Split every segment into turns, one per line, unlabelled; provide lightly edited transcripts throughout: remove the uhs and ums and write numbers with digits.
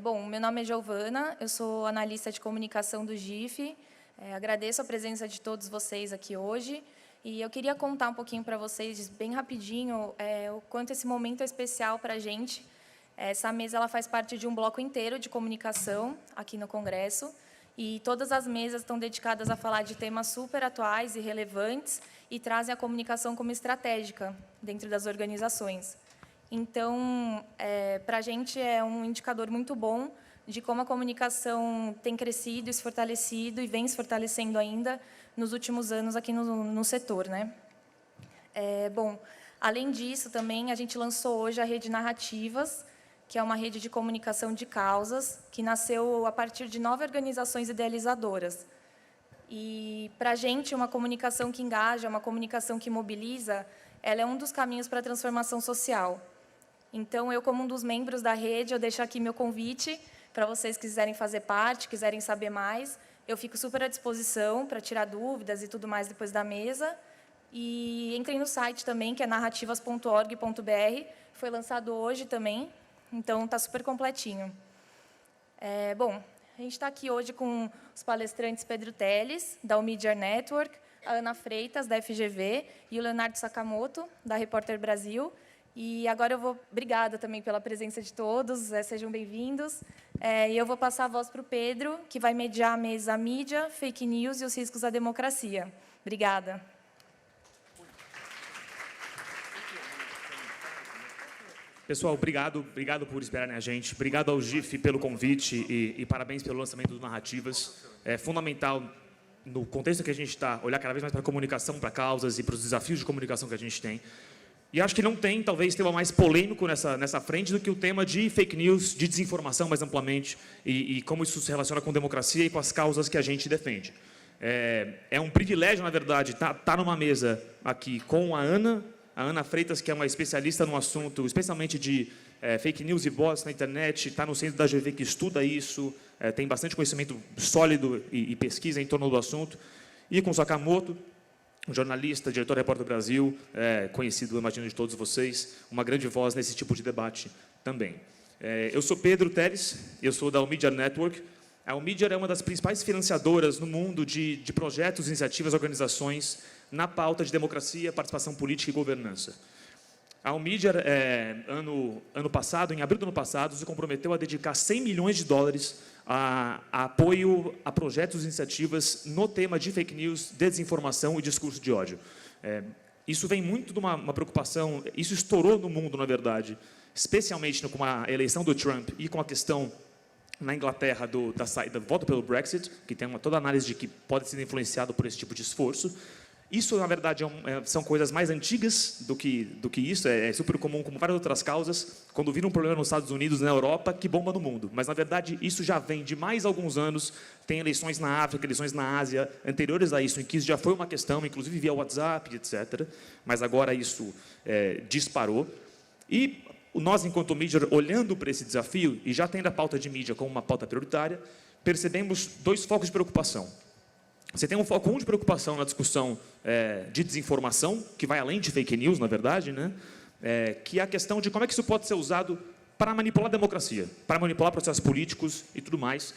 Bom, meu nome é Giovana, eu sou analista de comunicação do GIF. Agradeço a presença de todos vocês aqui hoje. E eu queria contar um pouquinho para vocês, bem rapidinho, o quanto esse momento é especial para a gente. Essa mesa ela faz parte de um bloco inteiro de comunicação aqui no Congresso. E todas as mesas estão dedicadas a falar de temas super atuais e relevantes e trazem a comunicação como estratégica dentro das organizações. Então, para a gente é um indicador muito bom de como a comunicação tem crescido, se fortalecido e vem se fortalecendo ainda nos últimos anos aqui no setor, né? Bom, além disso, também a gente lançou hoje a Rede Narrativas, que é uma rede de comunicação de causas, que nasceu a partir de 9 organizações idealizadoras. E, para a gente, uma comunicação que engaja, uma comunicação que mobiliza, ela é um dos caminhos para a transformação social. Então, eu, como um dos membros da rede, eu deixo aqui meu convite para vocês que quiserem fazer parte, quiserem saber mais. Eu fico super à disposição para tirar dúvidas e tudo mais depois da mesa. E entrem no site também, que é narrativas.org.br. Foi lançado hoje também, então está super completinho. Bom, a gente está aqui hoje com os palestrantes Pedro Teles, da Omidyar Network, a Ana Freitas, da FGV, e o Leonardo Sakamoto, da Repórter Brasil. E agora obrigada também pela presença de todos, sejam bem-vindos. E eu vou passar a voz para o Pedro, que vai mediar a mesa mídia, fake news e os riscos à democracia. Obrigada.
Pessoal, obrigado por esperarem a gente. Obrigado ao GIF pelo convite e parabéns pelo lançamento do Narrativas. É fundamental, no contexto que a gente está, olhar cada vez mais para a comunicação, para causas e para os desafios de comunicação que a gente tem. E acho que não tem, talvez, tema mais polêmico nessa frente do que o tema de fake news, de desinformação mais amplamente, e como isso se relaciona com democracia e com as causas que a gente defende. É um privilégio, na verdade, estar numa mesa aqui com a Ana Freitas, que é uma especialista no assunto, especialmente de fake news e bots na internet, está no centro da GV que estuda isso, tem bastante conhecimento sólido e pesquisa em torno do assunto, e com o Sakamoto, um jornalista, diretor da Repórter Brasil, conhecido, imagino, de todos vocês, uma grande voz nesse tipo de debate também. Eu sou Pedro Teles, eu sou da Omidyar Network. A Omidyar é uma das principais financiadoras no mundo de projetos, iniciativas, organizações na pauta de democracia, participação política e governança. A Omidyar, ano passado, em abril do ano passado, se comprometeu a dedicar $100 milhões a apoio a projetos e iniciativas no tema de fake news, desinformação e discurso de ódio. Isso vem muito de uma preocupação, isso estourou no mundo, na verdade, especialmente com a eleição do Trump e com a questão na Inglaterra da saída, voto pelo Brexit, que tem toda a análise de que pode ser influenciado por esse tipo de esforço. Isso, na verdade, são coisas mais antigas do que isso, é super comum, como várias outras causas, quando vira um problema nos Estados Unidos, na Europa, que bomba no mundo. Mas, na verdade, isso já vem de mais alguns anos, tem eleições na África, eleições na Ásia, anteriores a isso, em que isso já foi uma questão, inclusive via WhatsApp, etc. Mas agora isso disparou. E nós, enquanto mídia, olhando para esse desafio, e já tendo a pauta de mídia como uma pauta prioritária, percebemos 2 focos de preocupação. Você tem um foco 1 de preocupação na discussão de desinformação, que vai além de fake news, na verdade, né? Que é a questão de como é que isso pode ser usado para manipular a democracia, para manipular processos políticos e tudo mais,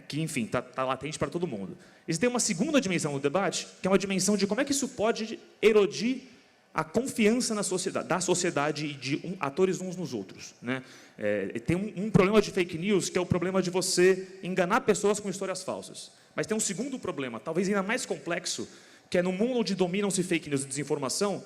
que, enfim, está latente para todo mundo. E tem uma segunda dimensão do debate, que é uma dimensão de como é que isso pode erodir a confiança da sociedade e de atores uns nos outros, né? Tem um problema de fake news, que é o problema de você enganar pessoas com histórias falsas. Mas tem um segundo problema, talvez ainda mais complexo, que é no mundo onde dominam-se fake news e desinformação,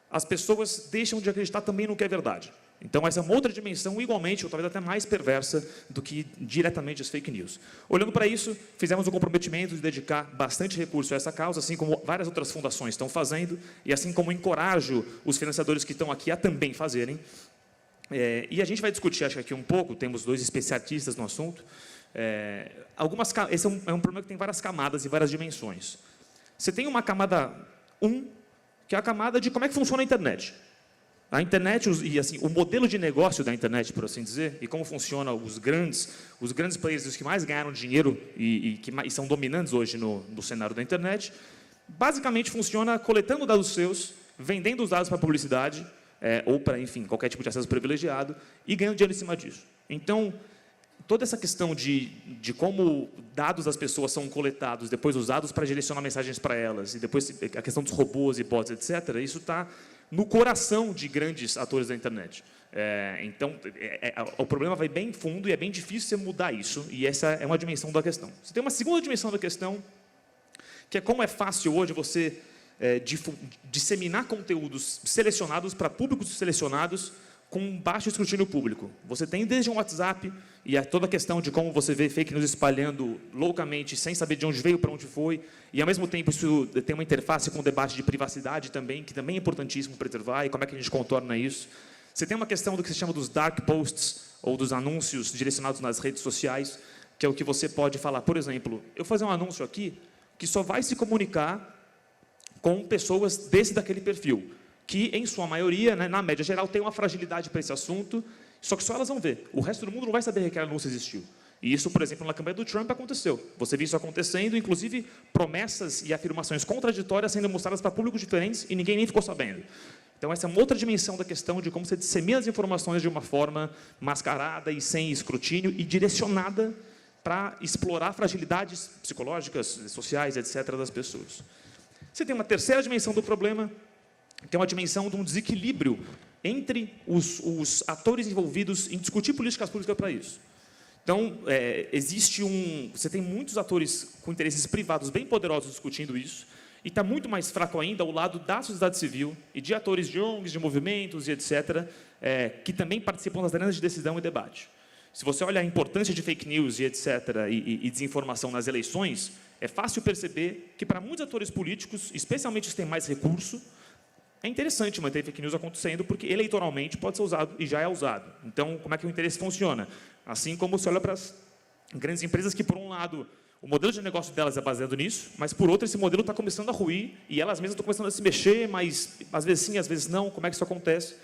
as pessoas deixam de acreditar também no que é verdade. Então, essa é uma outra dimensão igualmente, ou talvez até mais perversa, do que diretamente as fake news. Olhando para isso, fizemos um comprometimento de dedicar bastante recurso a essa causa, assim como várias outras fundações estão fazendo, e assim como encorajo os financiadores que estão aqui a também fazerem. E a gente vai discutir, acho que aqui um pouco, temos 2 especialistas no assunto. Esse é um problema que tem várias camadas e várias dimensões. Você tem uma camada 1, que é a camada de como é que funciona a internet. A internet e assim, o modelo de negócio da internet, por assim dizer, e como funciona os grandes players, os que mais ganharam dinheiro e são dominantes hoje no cenário da internet, basicamente funciona coletando dados seus, vendendo os dados para publicidade, ou para, enfim, qualquer tipo de acesso privilegiado, e ganhando dinheiro em cima disso. Então, toda essa questão de como dados das pessoas são coletados, depois usados para direcionar mensagens para elas, e depois a questão dos robôs e bots, etc., isso está no coração de grandes atores da internet. Então, o problema vai bem fundo e é bem difícil você mudar isso, e essa é uma dimensão da questão. Você tem uma segunda dimensão da questão, que é como é fácil hoje você disseminar conteúdos selecionados para públicos selecionados com baixo escrutínio público. Você tem desde um WhatsApp e toda a questão de como você vê fake news espalhando loucamente, sem saber de onde veio, para onde foi, e, ao mesmo tempo, isso tem uma interface com o debate de privacidade também, que também é importantíssimo preservar, e como é que a gente contorna isso. Você tem uma questão do que se chama dos dark posts, ou dos anúncios direcionados nas redes sociais, que é o que você pode falar, por exemplo, eu vou fazer um anúncio aqui que só vai se comunicar com pessoas daquele perfil, que, em sua maioria, né, na média geral, tem uma fragilidade para esse assunto, só que só elas vão ver. O resto do mundo não vai saber que aquele anúncio existiu. E isso, por exemplo, na campanha do Trump aconteceu. Você viu isso acontecendo, inclusive promessas e afirmações contraditórias sendo mostradas para públicos diferentes e ninguém nem ficou sabendo. Então, essa é uma outra dimensão da questão de como você dissemina as informações de uma forma mascarada e sem escrutínio e direcionada para explorar fragilidades psicológicas, sociais, etc., das pessoas. Você tem uma terceira dimensão do problema, que é uma dimensão de um desequilíbrio entre os atores envolvidos em discutir políticas públicas para isso. Então, você tem muitos atores com interesses privados bem poderosos discutindo isso, e está muito mais fraco ainda ao lado da sociedade civil e de atores de ONGs, de movimentos e etc., que também participam das arenas de decisão e debate. Se você olha a importância de fake news e etc., e desinformação nas eleições, é fácil perceber que, para muitos atores políticos, especialmente os que têm mais recurso, é interessante manter fake news acontecendo, porque eleitoralmente pode ser usado e já é usado. Então, como é que o interesse funciona? Assim como se olha para as grandes empresas que, por um lado, o modelo de negócio delas é baseado nisso, mas, por outro, esse modelo está começando a ruir e elas mesmas estão começando a se mexer, mas às vezes sim, às vezes não. Como é que isso acontece?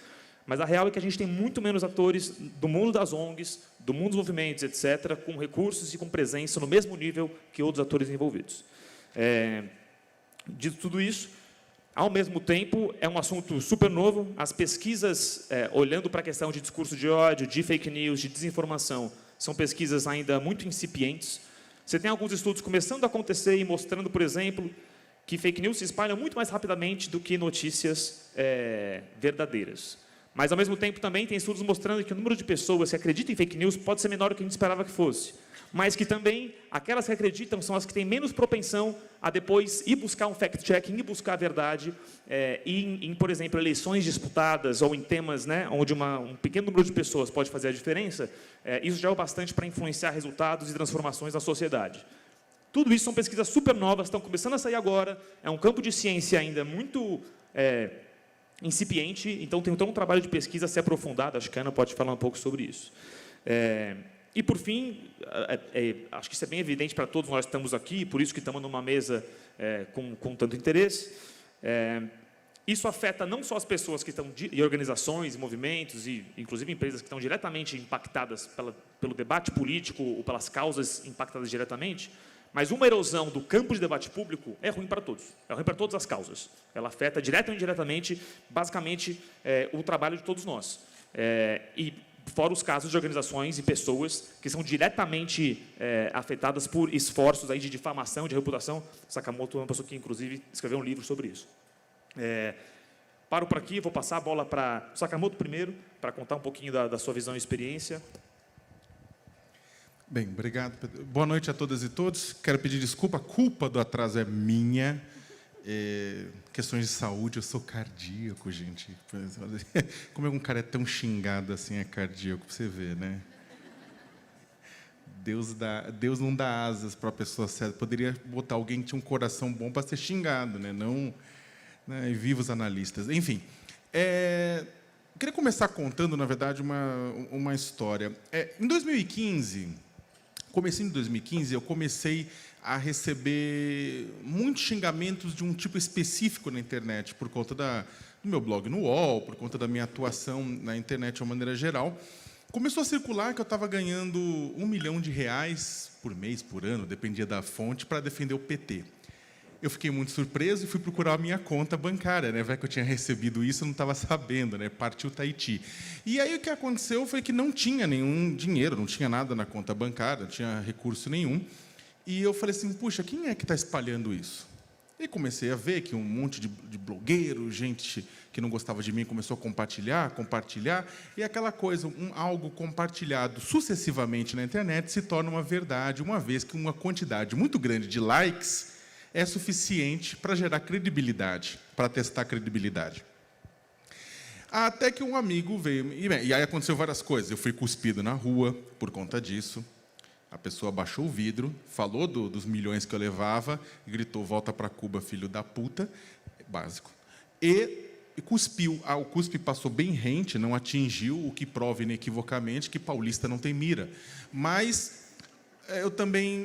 Mas a real é que a gente tem muito menos atores do mundo das ONGs, do mundo dos movimentos, etc., com recursos e com presença no mesmo nível que outros atores envolvidos. Dito tudo isso, ao mesmo tempo, é um assunto super novo. As pesquisas, olhando para a questão de discurso de ódio, de fake news, de desinformação, são pesquisas ainda muito incipientes. Você tem alguns estudos começando a acontecer e mostrando, por exemplo, que fake news se espalham muito mais rapidamente do que notícias verdadeiras. Mas, ao mesmo tempo, também tem estudos mostrando que o número de pessoas que acreditam em fake news pode ser menor do que a gente esperava que fosse. Mas que também, aquelas que acreditam são as que têm menos propensão a depois ir buscar um fact-checking, ir buscar a verdade, por exemplo, eleições disputadas ou em temas, né, onde um pequeno número de pessoas pode fazer a diferença, isso já é o bastante para influenciar resultados e transformações na sociedade. Tudo isso são pesquisas super novas, estão começando a sair agora, é um campo de ciência ainda muito incipiente, então tem um trabalho de pesquisa a ser aprofundado, acho que a Ana pode falar um pouco sobre isso. E, por fim, acho que isso é bem evidente para todos nós que estamos aqui, por isso que estamos numa mesa com tanto interesse. Isso afeta não só as pessoas que estão, e organizações, e movimentos, e inclusive empresas que estão diretamente impactadas pelo debate político ou pelas causas impactadas diretamente, mas uma erosão do campo de debate público é ruim para todos. É ruim para todas as causas. Ela afeta direta ou indiretamente, basicamente, o trabalho de todos nós. E fora os casos de organizações e pessoas que são diretamente afetadas por esforços aí de difamação, de reputação. Sakamoto é uma pessoa que, inclusive, escreveu um livro sobre isso. Paro por aqui, vou passar a bola para o Sakamoto primeiro, para contar um pouquinho da sua visão e experiência.
Bem, obrigado, Pedro. Boa noite a todas e todos. Quero pedir desculpa, a culpa do atraso é minha. Questões de saúde, eu sou cardíaco, gente. Como um cara é tão xingado assim, é cardíaco, para você ver, né? Deus não dá asas para a pessoa certa. Poderia botar alguém que tinha um coração bom para ser xingado, né? Não, né? E viva os analistas. Enfim, eu queria começar contando, na verdade, uma história. Em 2015, comecinho de 2015, eu comecei a receber muitos xingamentos de um tipo específico na internet, por conta do meu blog no UOL, por conta da minha atuação na internet de uma maneira geral. Começou a circular que eu estava ganhando R$1 milhão por mês, por ano, dependia da fonte, para defender o PT. eu fiquei muito surpreso e fui procurar a minha conta bancária, né? Vai que eu tinha recebido isso, eu não estava sabendo, né? Partiu Tahiti. E aí o que aconteceu foi que não tinha nenhum dinheiro, não tinha nada na conta bancária, não tinha recurso nenhum. E eu falei assim, puxa, quem é que está espalhando isso? E comecei a ver que um monte de blogueiro, gente que não gostava de mim, começou a compartilhar, e aquela coisa, algo compartilhado sucessivamente na internet se torna uma verdade, uma vez que uma quantidade muito grande de likes é suficiente para gerar credibilidade, para testar a credibilidade. Até que um amigo veio, e aí aconteceu várias coisas. Eu fui cuspido na rua por conta disso. A pessoa baixou o vidro, falou dos milhões que eu levava, gritou, volta para Cuba, filho da puta, básico. E cuspiu. O cuspe passou bem rente, não atingiu, o que prova inequivocamente que paulista não tem mira. Mas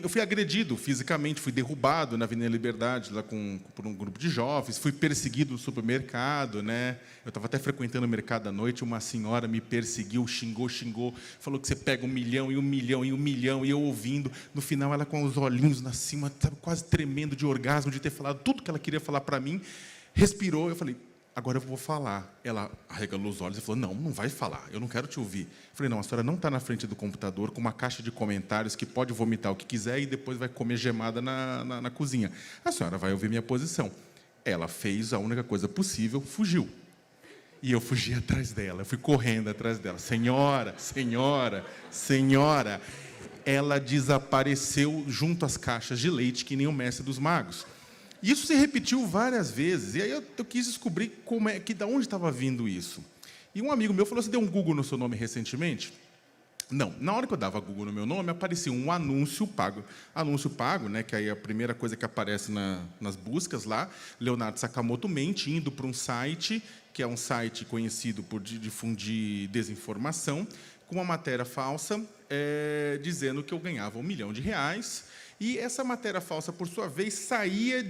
eu fui agredido fisicamente, fui derrubado na Avenida Liberdade lá por um grupo de jovens, fui perseguido no supermercado, né? Eu estava até frequentando o mercado à noite, uma senhora me perseguiu, xingou, falou que você pega 1 milhão e 1 milhão e 1 milhão, e eu ouvindo. No final, ela com os olhinhos na cima, quase tremendo de orgasmo, de ter falado tudo que ela queria falar para mim, respirou, eu falei, agora eu vou falar. Ela arregalou os olhos e falou, não vai falar, eu não quero te ouvir. Eu falei, não, a senhora não está na frente do computador com uma caixa de comentários que pode vomitar o que quiser e depois vai comer gemada na cozinha. A senhora vai ouvir minha posição. Ela fez a única coisa possível, fugiu. E eu fugi atrás dela, eu fui correndo atrás dela. Senhora. Ela desapareceu junto às caixas de leite, que nem o mestre dos magos. Isso se repetiu várias vezes. E aí eu quis descobrir de onde estava vindo isso. E um amigo meu falou, você deu um Google no seu nome recentemente? Não. Na hora que eu dava Google no meu nome, aparecia um anúncio pago. Anúncio pago, né, que aí é a primeira coisa que aparece nas buscas lá. Leonardo Sakamoto mente, indo para um site, que é um site conhecido por difundir desinformação, com uma matéria falsa, dizendo que eu ganhava R$1 milhão. E essa matéria falsa, por sua vez, saía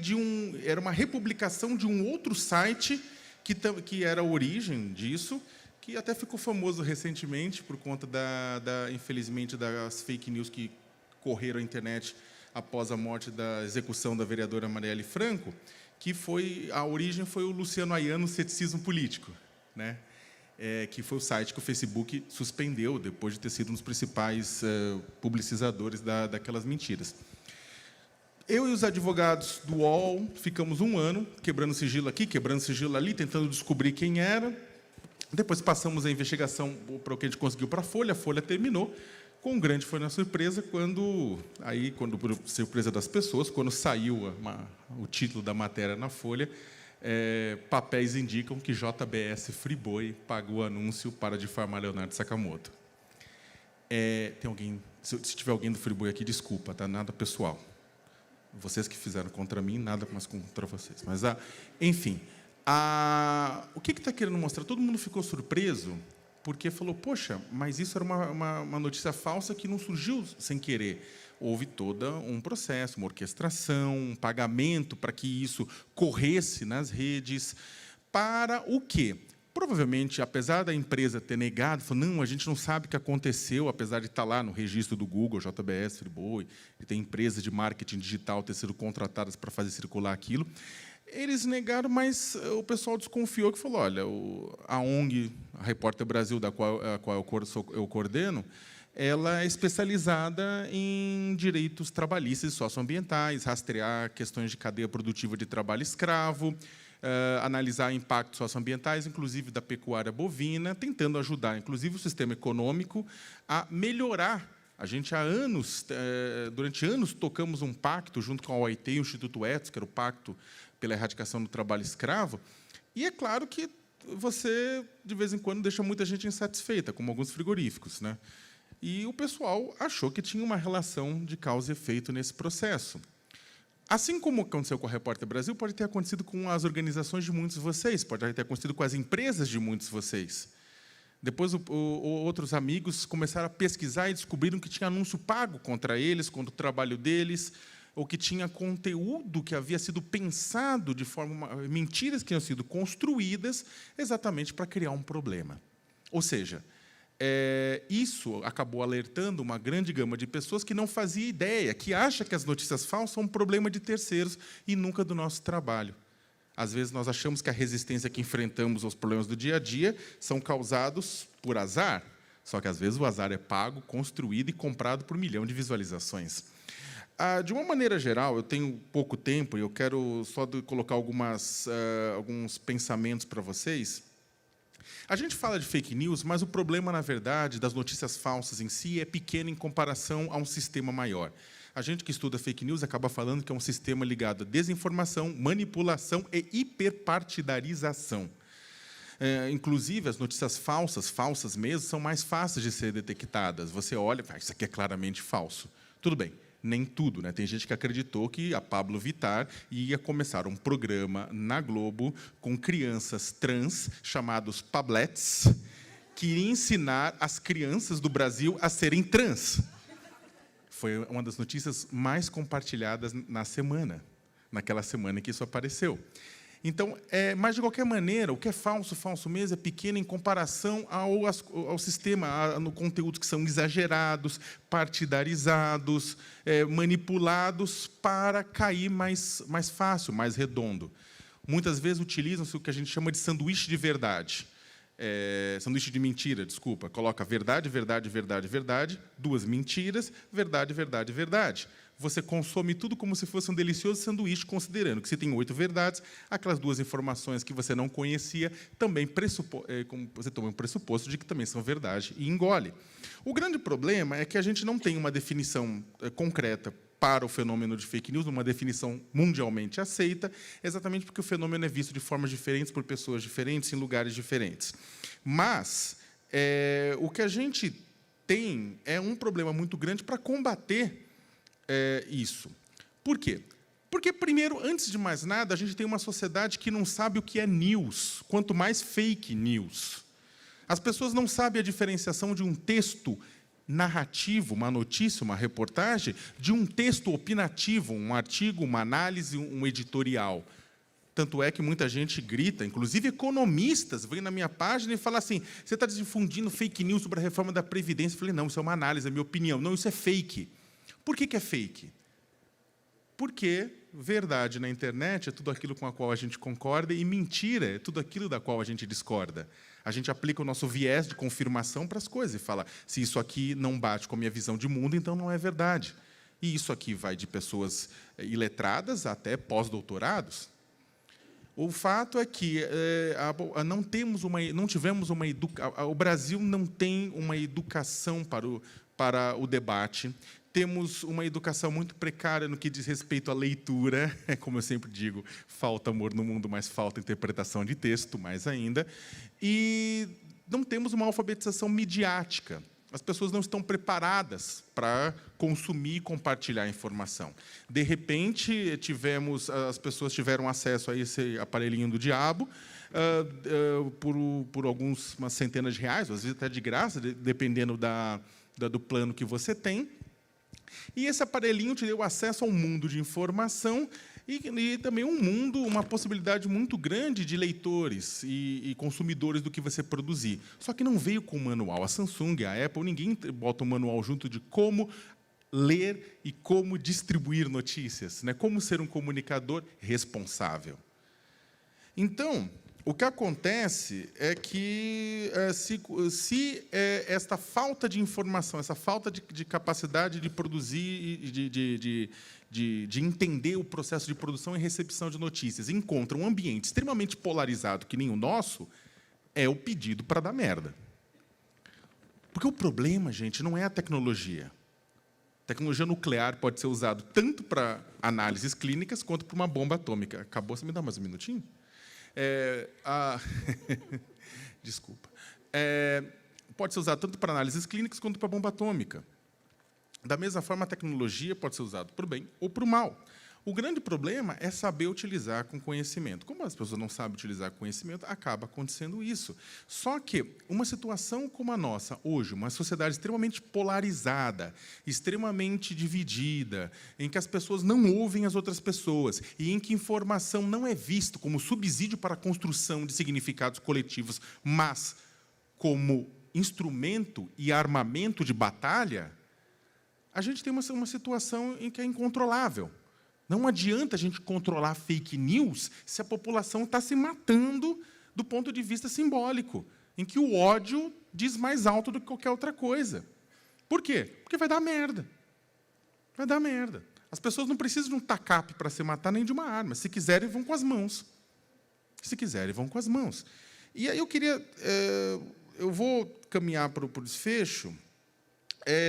era uma republicação de um outro site que era a origem disso, que até ficou famoso recentemente por conta infelizmente, das fake news que correram à internet após a morte da execução da vereadora Marielle Franco, que a origem foi o Luciano Ayano Ceticismo Político, né? Que foi o site que o Facebook suspendeu depois de ter sido um dos principais publicizadores daquelas mentiras. Eu e os advogados do UOL ficamos 1 ano quebrando sigilo aqui, quebrando sigilo ali, tentando descobrir quem era. Depois passamos a investigação para o que a gente conseguiu para a Folha terminou. Com grande foi na surpresa, quando surpresa das pessoas, quando saiu o título da matéria na Folha, papéis indicam que JBS Friboi pagou o anúncio para difamar Leonardo Sakamoto. Tem alguém, se tiver alguém do Friboi aqui, desculpa, tá? Nada pessoal. Vocês que fizeram contra mim, nada mais contra vocês. Mas, enfim, o que está querendo mostrar? Todo mundo ficou surpreso, porque falou, poxa, mas isso era uma notícia falsa que não surgiu sem querer. Houve todo um processo, uma orquestração, um pagamento para que isso corresse nas redes. Para o quê? Provavelmente, apesar da empresa ter negado, falou, não, a gente não sabe o que aconteceu, apesar de estar lá no registro do Google, JBS, Friboi, e tem empresas de marketing digital ter sido contratadas para fazer circular aquilo. Eles negaram, mas o pessoal desconfiou, que falou, olha, a ONG, a Repórter Brasil, a qual eu coordeno, ela é especializada em direitos trabalhistas e socioambientais, rastrear questões de cadeia produtiva de trabalho escravo, analisar impactos socioambientais, inclusive da pecuária bovina, tentando ajudar, inclusive, o sistema econômico a melhorar. A gente, durante anos, tocamos um pacto, junto com a OIT e o Instituto Etos, que era o Pacto pela Erradicação do Trabalho Escravo, e é claro que você, de vez em quando, deixa muita gente insatisfeita, como alguns frigoríficos, né? E o pessoal achou que tinha uma relação de causa e efeito nesse processo. Assim como aconteceu com a Repórter Brasil, pode ter acontecido com as organizações de muitos de vocês, pode ter acontecido com as empresas de muitos de vocês. Depois, outros amigos começaram a pesquisar e descobriram que tinha anúncio pago contra eles, contra o trabalho deles, ou que tinha conteúdo que havia sido pensado de forma... mentiras que tinham sido construídas exatamente para criar um problema. Ou seja, isso acabou alertando uma grande gama de pessoas que não fazia ideia, que acha que as notícias falsas são um problema de terceiros e nunca do nosso trabalho. Às vezes, nós achamos que a resistência que enfrentamos aos problemas do dia a dia são causados por azar, só que, às vezes, o azar é pago, construído e comprado por 1 milhão de visualizações. De uma maneira geral, eu tenho pouco tempo e eu quero só colocar alguns pensamentos para vocês. A gente fala de fake news, mas o problema, na verdade, das notícias falsas em si é pequeno em comparação a um sistema maior. A gente que estuda fake news acaba falando que é um sistema ligado à desinformação, manipulação e hiperpartidarização. Inclusive, as notícias falsas mesmo, são mais fáceis de ser detectadas. Você olha, isso aqui é claramente falso. Tudo bem. Nem tudo, né? Tem gente que acreditou que a Pablo Vittar ia começar um programa na Globo com crianças trans, chamados Pablets, que iria ensinar as crianças do Brasil a serem trans. Foi uma das notícias mais compartilhadas na semana, naquela semana em que isso apareceu. Então, mas, de qualquer maneira, o que é falso mesmo, é pequeno em comparação ao sistema, no conteúdos que são exagerados, partidarizados, manipulados para cair mais fácil, mais redondo. Muitas vezes utilizam-se o que a gente chama de sanduíche de verdade. Sanduíche de mentira, desculpa. Coloca verdade, verdade, verdade, verdade, 2 mentiras, verdade, verdade, verdade. Você consome tudo como se fosse um delicioso sanduíche, considerando que se tem 8 verdades, aquelas 2 informações que você não conhecia, também você toma um pressuposto de que também são verdade e engole. O grande problema é que a gente não tem uma definição concreta para o fenômeno de fake news, uma definição mundialmente aceita, exatamente porque o fenômeno é visto de formas diferentes por pessoas diferentes, em lugares diferentes. Mas o que a gente tem é um problema muito grande para combater isso. Por quê? Porque, primeiro, antes de mais nada, a gente tem uma sociedade que não sabe o que é news, quanto mais fake news. As pessoas não sabem a diferenciação de um texto narrativo, uma notícia, uma reportagem, de um texto opinativo, um artigo, uma análise, um editorial. Tanto é que muita gente grita, inclusive economistas, vêm na minha página e falam assim, você está difundindo fake news sobre a reforma da Previdência. Eu falei, não, isso é uma análise, é minha opinião. Não, isso é fake. Por que é fake? Porque verdade na internet é tudo aquilo com a qual a gente concorda e mentira é tudo aquilo da qual a gente discorda. A gente aplica o nosso viés de confirmação para as coisas e fala, se isso aqui não bate com a minha visão de mundo, então não é verdade. E isso aqui vai de pessoas iletradas até pós-doutorados. O fato é que o Brasil não tem uma educação para o debate. Temos uma educação muito precária no que diz respeito à leitura. Como eu sempre digo, falta amor no mundo, mas falta interpretação de texto, mais ainda. E não temos uma alfabetização midiática. As pessoas não estão preparadas para consumir e compartilhar informação. De repente, as pessoas tiveram acesso a esse aparelhinho do diabo por umas centenas de reais, às vezes até de graça, dependendo do plano que você tem. E esse aparelhinho te deu acesso a um mundo de informação e também uma possibilidade muito grande de leitores e consumidores do que você produzir. Só que não veio com manual. A Samsung, a Apple, ninguém bota um manual junto de como ler e como distribuir notícias, né? Como ser um comunicador responsável. Então, o que acontece é que, se esta falta de informação, essa falta de capacidade de produzir e de entender o processo de produção e recepção de notícias, encontra um ambiente extremamente polarizado, que nem o nosso, é o pedido para dar merda. Porque o problema, gente, não é a tecnologia. A tecnologia nuclear pode ser usada tanto para análises clínicas quanto para uma bomba atômica. Acabou? Você me dá mais um minutinho? Desculpa. Pode ser usado tanto para análises clínicas quanto para bomba atômica. Da mesma forma, a tecnologia pode ser usada para o bem ou para o mal. O grande problema é saber utilizar com conhecimento. Como as pessoas não sabem utilizar com conhecimento, acaba acontecendo isso. Só que uma situação como a nossa, hoje, uma sociedade extremamente polarizada, extremamente dividida, em que as pessoas não ouvem as outras pessoas e em que informação não é vista como subsídio para a construção de significados coletivos, mas como instrumento e armamento de batalha, a gente tem uma situação em que é incontrolável. Não adianta a gente controlar fake news se a população está se matando do ponto de vista simbólico, em que o ódio diz mais alto do que qualquer outra coisa. Por quê? Porque vai dar merda. Vai dar merda. As pessoas não precisam de um tacape para se matar, nem de uma arma. Se quiserem, vão com as mãos. Se quiserem, vão com as mãos. E aí eu queria... eu vou caminhar para o desfecho,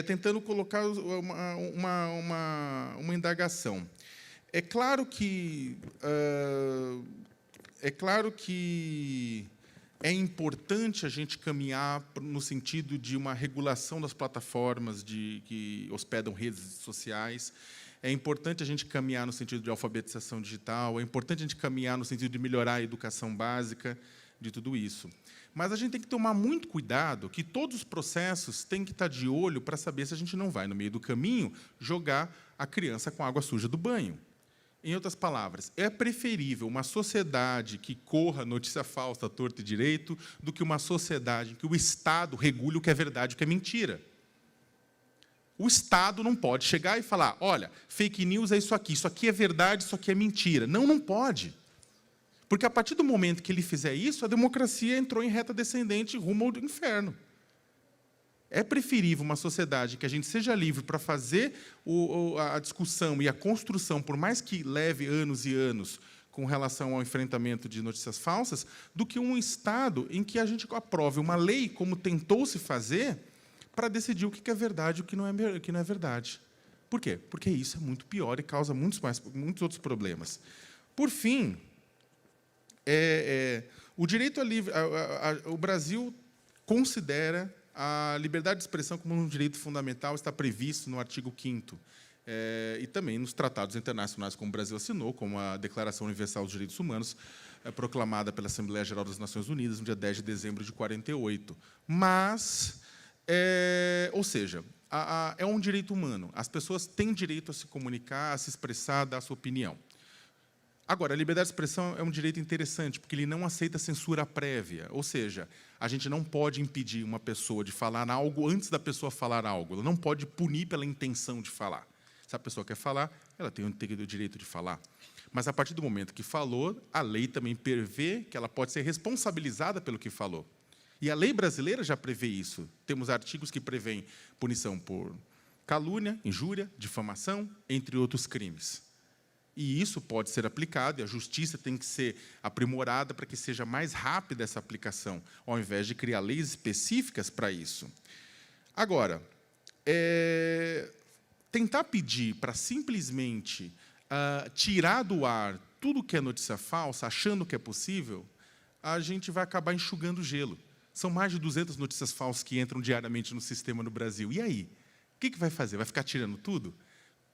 tentando colocar uma indagação. É claro que é importante a gente caminhar no sentido de uma regulação das plataformas que hospedam redes sociais. É importante a gente caminhar no sentido de alfabetização digital. É importante a gente caminhar no sentido de melhorar a educação básica de tudo isso. Mas a gente tem que tomar muito cuidado que todos os processos têm que estar de olho para saber se a gente não vai, no meio do caminho, jogar a criança com a água suja do banho. Em outras palavras, é preferível uma sociedade que corra notícia falsa, torto e direito, do que uma sociedade em que o Estado regule o que é verdade e o que é mentira. O Estado não pode chegar e falar, olha, fake news é isso aqui é verdade, isso aqui é mentira. Não, não pode. Porque, a partir do momento que ele fizer isso, a democracia entrou em reta descendente rumo ao inferno. É preferível uma sociedade que a gente seja livre para fazer a discussão e a construção, por mais que leve anos e anos, com relação ao enfrentamento de notícias falsas, do que um Estado em que a gente aprove uma lei, como tentou-se fazer, para decidir o que é verdade e o que não é verdade. Por quê? Porque isso é muito pior e causa muitos outros problemas. Por fim, o direito a livre... o Brasil considera a liberdade de expressão como um direito fundamental, está previsto no artigo 5º, e também nos tratados internacionais como o Brasil assinou, como a Declaração Universal dos Direitos Humanos, proclamada pela Assembleia Geral das Nações Unidas no dia 10 de dezembro de 1948. Mas, ou seja, é um direito humano. As pessoas têm direito a se comunicar, a se expressar, a dar a sua opinião. Agora, a liberdade de expressão é um direito interessante, porque ele não aceita censura prévia. Ou seja, a gente não pode impedir uma pessoa de falar algo antes da pessoa falar algo. Ela não pode punir pela intenção de falar. Se a pessoa quer falar, ela tem o direito de falar. Mas, a partir do momento que falou, a lei também prevê que ela pode ser responsabilizada pelo que falou. E a lei brasileira já prevê isso. Temos artigos que prevêem punição por calúnia, injúria, difamação, entre outros crimes. E isso pode ser aplicado, e a justiça tem que ser aprimorada para que seja mais rápida essa aplicação, ao invés de criar leis específicas para isso. Agora, tentar pedir para simplesmente tirar do ar tudo que é notícia falsa, achando que é possível, a gente vai acabar enxugando gelo. São mais de 200 notícias falsas que entram diariamente no sistema no Brasil. E aí? O que vai fazer? Vai ficar tirando tudo?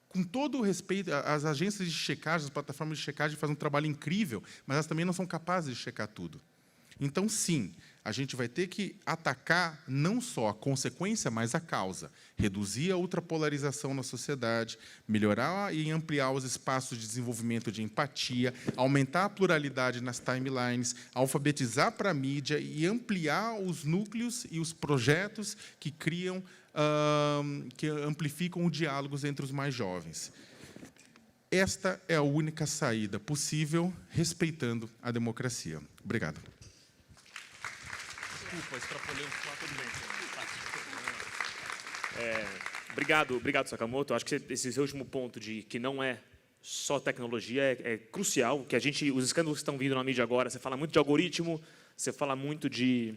Com todo o respeito, as agências de checagem, as plataformas de checagem fazem um trabalho incrível, mas elas também não são capazes de checar tudo. Então, sim, a gente vai ter que atacar não só a consequência, mas a causa. Reduzir a ultrapolarização na sociedade, melhorar e ampliar os espaços de desenvolvimento de empatia, aumentar a pluralidade nas timelines, alfabetizar para a mídia e ampliar os núcleos e os projetos que criam, que amplificam os diálogos entre os mais jovens. Esta é a única saída possível, respeitando a democracia. Obrigado.
Desculpa, extrapolei um pouco. Obrigado, Sakamoto. Acho que esse seu último ponto de que não é só tecnologia é crucial. Que os escândalos que estão vindo na mídia agora, você fala muito de algoritmo, você fala muito de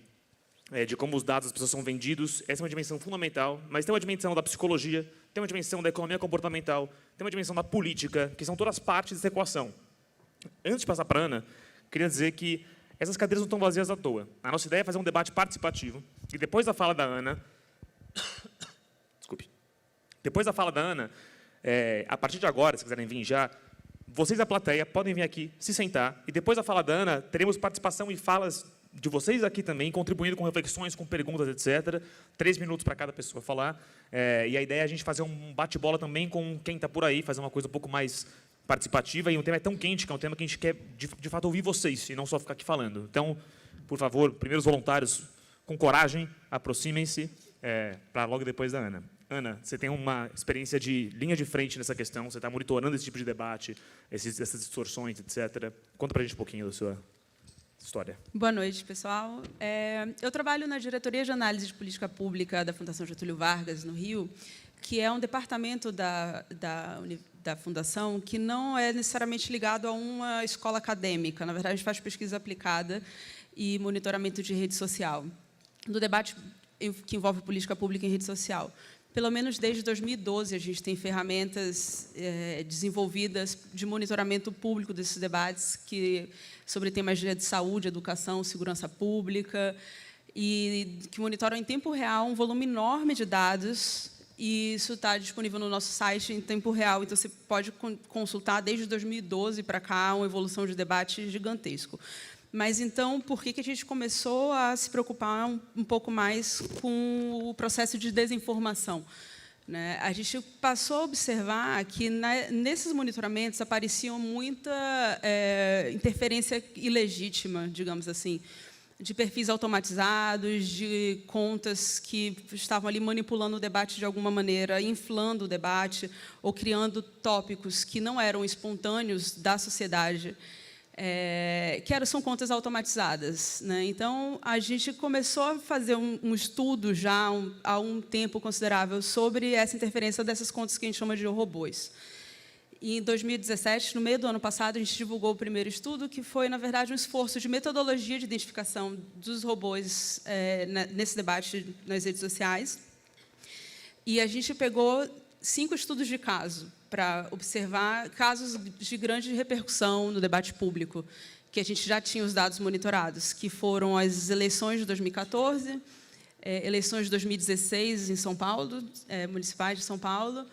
como os dados das pessoas são vendidos. Essa é uma dimensão fundamental, mas tem uma dimensão da psicologia, tem uma dimensão da economia comportamental, tem uma dimensão da política, que são todas partes dessa equação. Antes de passar para a Ana, queria dizer que essas cadeiras não estão vazias à toa. A nossa ideia é fazer um debate participativo, e depois da fala da Ana... Desculpe. Depois da fala da Ana, a partir de agora, se quiserem vir já, vocês da plateia podem vir aqui, se sentar, e depois da fala da Ana, teremos participação e falas de vocês aqui também, contribuindo com reflexões, com perguntas, etc. 3 minutos para cada pessoa falar. E a ideia é a gente fazer um bate-bola também com quem está por aí, fazer uma coisa um pouco mais participativa. E o tema é tão quente, que é um tema que a gente quer, de fato, ouvir vocês, e não só ficar aqui falando. Então, por favor, primeiros voluntários, com coragem, aproximem-se, para logo depois da Ana. Ana, você tem uma experiência de linha de frente nessa questão, você está monitorando esse tipo de debate, essas distorções, etc. Conta para a gente um pouquinho da sua história.
Boa noite, pessoal. Eu trabalho na Diretoria de Análise de Política Pública da Fundação Getúlio Vargas, no Rio, que é um departamento da Fundação que não é necessariamente ligado a uma escola acadêmica. Na verdade, a gente faz pesquisa aplicada e monitoramento de rede social, do debate que envolve política pública em rede social. Pelo menos desde 2012, a gente tem ferramentas desenvolvidas de monitoramento público desses debates sobre temas de saúde, educação, segurança pública, e que monitoram em tempo real um volume enorme de dados, e isso está disponível no nosso site em tempo real. Então, você pode consultar, desde 2012 para cá, uma evolução de debate gigantesco. Mas, então, por que a gente começou a se preocupar um pouco mais com o processo de desinformação? A gente passou a observar que, nesses monitoramentos, aparecia muita interferência ilegítima, digamos assim, de perfis automatizados, de contas que estavam ali manipulando o debate de alguma maneira, inflando o debate, ou criando tópicos que não eram espontâneos da sociedade, são contas automatizadas. Então, a gente começou a fazer um estudo já há um tempo considerável sobre essa interferência dessas contas que a gente chama de robôs. E, em 2017, no meio do ano passado, a gente divulgou o primeiro estudo, que foi, na verdade, um esforço de metodologia de identificação dos robôs nesse debate nas redes sociais. E a gente pegou 5 estudos de caso para observar casos de grande repercussão no debate público, que a gente já tinha os dados monitorados, que foram as eleições de 2014, eleições de 2016 em São Paulo, municipais de São Paulo,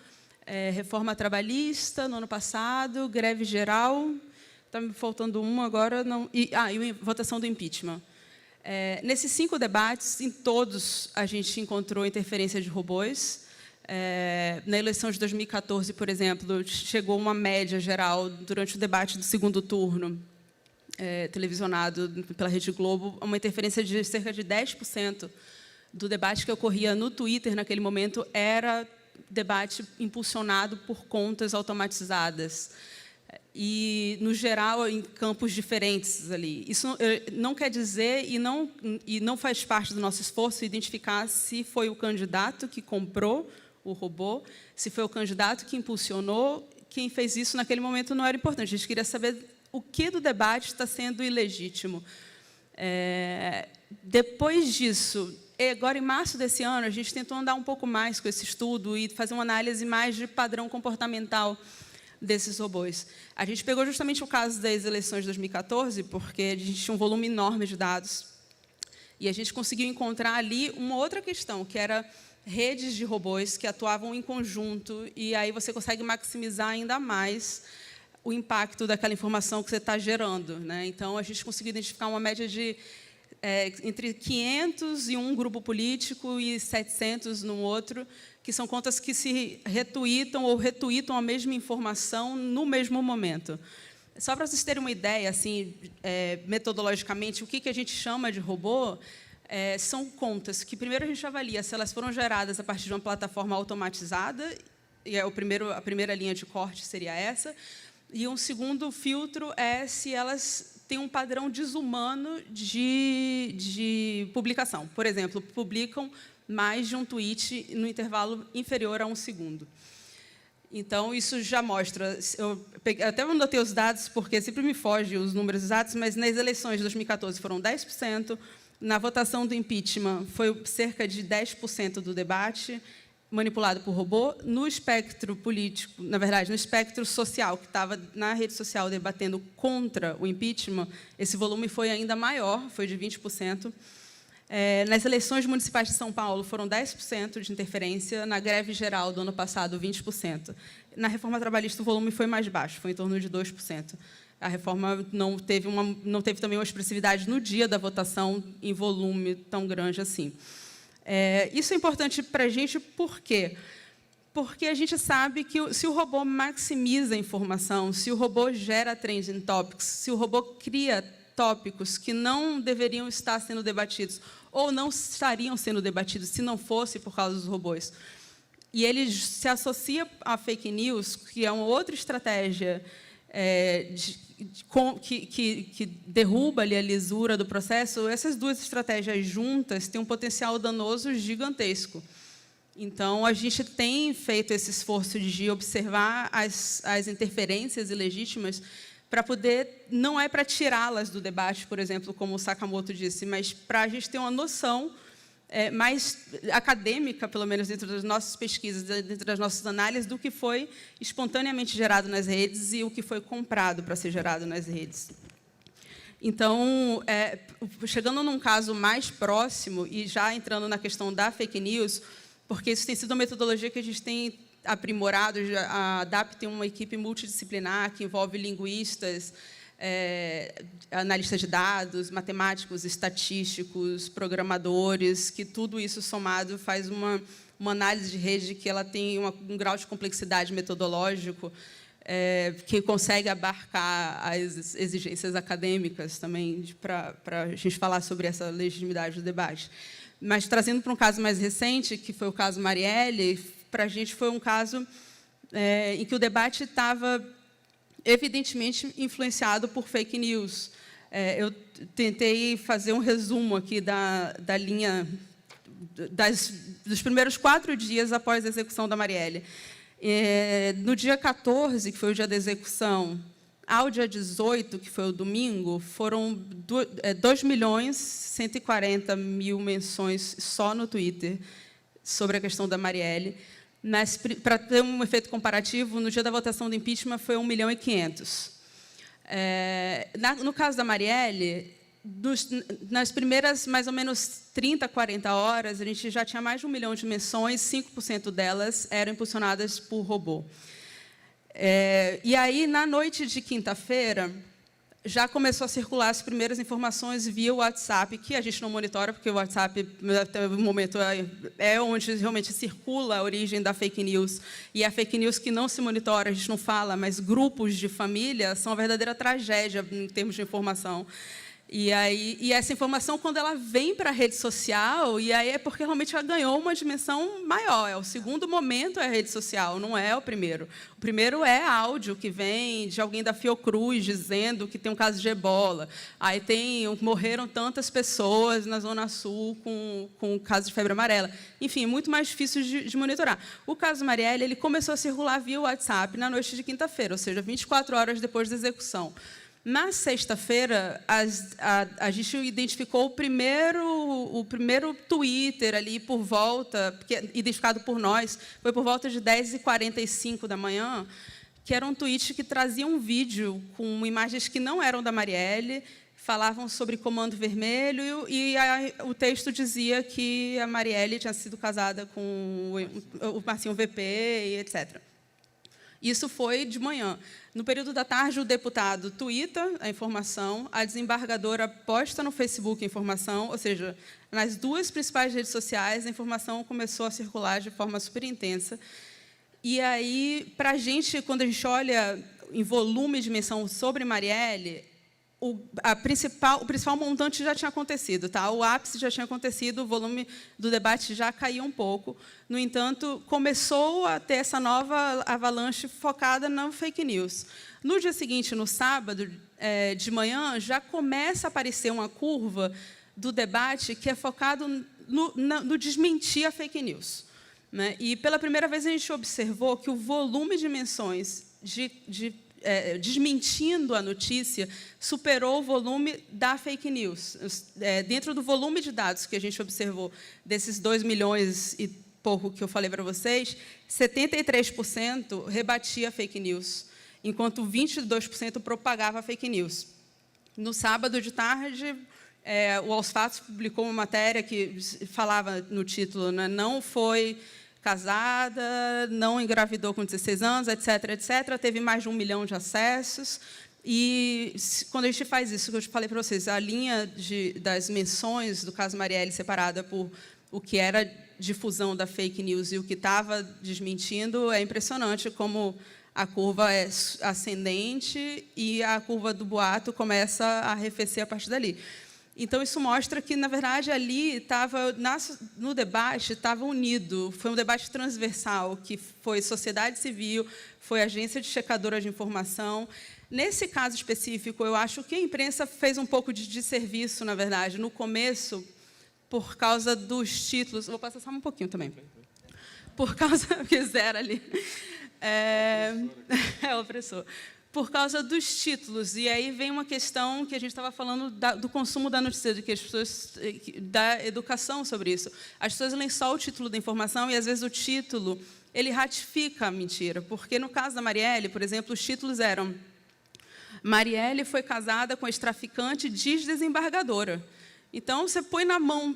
reforma trabalhista no ano passado, greve geral, está me faltando um agora, não, e votação do impeachment. Nesses 5 debates, em todos, a gente encontrou interferência de robôs. Na eleição de 2014, por exemplo, chegou uma média geral, durante o debate do segundo turno, televisionado pela Rede Globo, uma interferência de cerca de 10% do debate que ocorria no Twitter, naquele momento, era debate impulsionado por contas automatizadas. E, no geral, em campos diferentes ali. Isso não quer dizer e não faz parte do nosso esforço identificar se foi o candidato que comprou o robô, se foi o candidato que impulsionou. Quem fez isso naquele momento não era importante. A gente queria saber o que do debate está sendo ilegítimo. Depois disso, agora, em março desse ano, a gente tentou andar um pouco mais com esse estudo e fazer uma análise mais de padrão comportamental desses robôs. A gente pegou justamente o caso das eleições de 2014, porque a gente tinha um volume enorme de dados, e a gente conseguiu encontrar ali uma outra questão, que era redes de robôs que atuavam em conjunto, e aí você consegue maximizar ainda mais o impacto daquela informação que você está gerando. Então, a gente conseguiu identificar uma média de entre 500 em um grupo político e 700 no outro, que são contas que se retweetam ou retweetam a mesma informação no mesmo momento. Só para vocês terem uma ideia, assim, metodologicamente, o que a gente chama de robô são contas que, primeiro, a gente avalia se elas foram geradas a partir de uma plataforma automatizada, e a primeira linha de corte seria essa, e um segundo filtro é se elas têm um padrão desumano de publicação. Por exemplo, publicam mais de um tweet no intervalo inferior a 1 segundo. Então, isso já mostra... Eu até anotei os dados, porque sempre me foge os números exatos, mas nas eleições de 2014 foram 10%, na votação do impeachment foi cerca de 10% do debate manipulado por robô. No espectro político, na verdade, no espectro social, que estava na rede social debatendo contra o impeachment, esse volume foi ainda maior, foi de 20%. Nas eleições municipais de São Paulo, foram 10% de interferência. Na greve geral do ano passado, 20%. Na reforma trabalhista, o volume foi mais baixo, foi em torno de 2%. A reforma não teve também uma expressividade no dia da votação em volume tão grande assim. Isso é importante para a gente, por quê? Porque a gente sabe que, se o robô maximiza a informação, se o robô gera trending topics, se o robô cria tópicos que não deveriam estar sendo debatidos ou não estariam sendo debatidos se não fosse por causa dos robôs. E ele se associa à fake news, que é uma outra estratégia que derruba ali a lisura do processo. Essas duas estratégias juntas têm um potencial danoso gigantesco. Então, a gente tem feito esse esforço de observar as interferências ilegítimas para poder, não é para tirá-las do debate, por exemplo, como o Sakamoto disse, mas para a gente ter uma noção mais acadêmica, pelo menos dentro das nossas pesquisas, dentro das nossas análises, do que foi espontaneamente gerado nas redes e o que foi comprado para ser gerado nas redes. Então, chegando num caso mais próximo, e já entrando na questão da fake news, porque isso tem sido uma metodologia que a gente tem aprimorado. A DAP tem uma equipe multidisciplinar que envolve linguistas, analistas de dados, matemáticos, estatísticos, programadores, que tudo isso somado faz uma análise de rede que ela tem um grau de complexidade metodológico que consegue abarcar as exigências acadêmicas também para a gente falar sobre essa legitimidade do debate. Mas, trazendo para um caso mais recente, que foi o caso Marielle, para a gente foi um caso em que o debate estava evidentemente influenciado por fake news. Eu tentei fazer um resumo aqui da linha dos primeiros 4 dias após a execução da Marielle. No dia 14, que foi o dia da execução, ao dia 18, que foi o domingo, foram 2.140.000 menções só no Twitter sobre a questão da Marielle. Para ter um efeito comparativo, no dia da votação do impeachment foi 1.500.000. No caso da Marielle, nas primeiras mais ou menos 30, 40 horas, a gente já tinha mais de 1 milhão de menções, 5% delas eram impulsionadas por robô. E aí, na noite de quinta-feira, já começou a circular as primeiras informações via WhatsApp, que a gente não monitora, porque o WhatsApp, até o momento, é onde realmente circula a origem da fake news. E a fake news que não se monitora, a gente não fala, mas grupos de família são uma verdadeira tragédia em termos de informação. E essa informação, quando ela vem para a rede social, e aí é porque realmente ela ganhou uma dimensão maior. O segundo momento é a rede social, não é o primeiro. O primeiro é áudio que vem de alguém da Fiocruz dizendo que tem um caso de ebola. Aí morreram tantas pessoas na Zona Sul com o caso de febre amarela. Enfim, muito mais difícil de monitorar. O caso Marielle, ele começou a circular via WhatsApp na noite de quinta-feira, ou seja, 24 horas depois da execução. Na sexta-feira, a gente identificou o primeiro Twitter ali por volta, identificado por nós, foi por volta de 10h45 da manhã, que era um tweet que trazia um vídeo com imagens que não eram da Marielle, falavam sobre Comando Vermelho, e o texto dizia que a Marielle tinha sido casada com o Marcinho VP, e etc. Isso foi de manhã. No período da tarde, o deputado tuita a informação, a desembargadora posta no Facebook a informação, ou seja, nas 2 principais redes sociais, a informação começou a circular de forma super intensa. E aí, para a gente, quando a gente olha em volume e dimensão sobre Marielle, o principal montante já tinha acontecido, tá? O ápice já tinha acontecido, o volume do debate já caiu um pouco. No entanto, começou a ter essa nova avalanche focada na fake news. No dia seguinte, no sábado, de manhã, já começa a aparecer uma curva do debate que é focado no desmentir a fake news, né? E, pela primeira vez, a gente observou que o volume de menções desmentindo a notícia, superou o volume da fake news. Dentro do volume de dados que a gente observou, desses 2 milhões e pouco que eu falei para vocês, 73% rebatia a fake news, enquanto 22% propagava a fake news. No sábado de tarde, o Aos Fatos publicou uma matéria que falava no título, né, não foi casada, não engravidou com 16 anos, etc., etc., teve mais de 1 milhão de acessos. E, quando a gente faz isso, que eu falei para vocês, a linha das menções do caso Marielle separada por o que era difusão da fake news e o que estava desmentindo, é impressionante como a curva é ascendente e a curva do boato começa a arrefecer a partir dali. Então, isso mostra que, na verdade, ali estava, no debate, estava unido. Foi um debate transversal, que foi sociedade civil, foi agência de checadora de informação. Nesse caso específico, eu acho que a imprensa fez um pouco de desserviço, na verdade, no começo, por causa dos títulos. Vou passar só um pouquinho também. Por causa... que zero ali. É o opressor. Por causa dos títulos. E aí vem uma questão que a gente estava falando do consumo da notícia, de que as pessoas, da educação sobre isso. As pessoas leem só o título da informação e, às vezes, o título ele ratifica a mentira. Porque, no caso da Marielle, por exemplo, os títulos eram: Marielle foi casada com ex-traficante, diz desembargadora. Então, você põe na mão,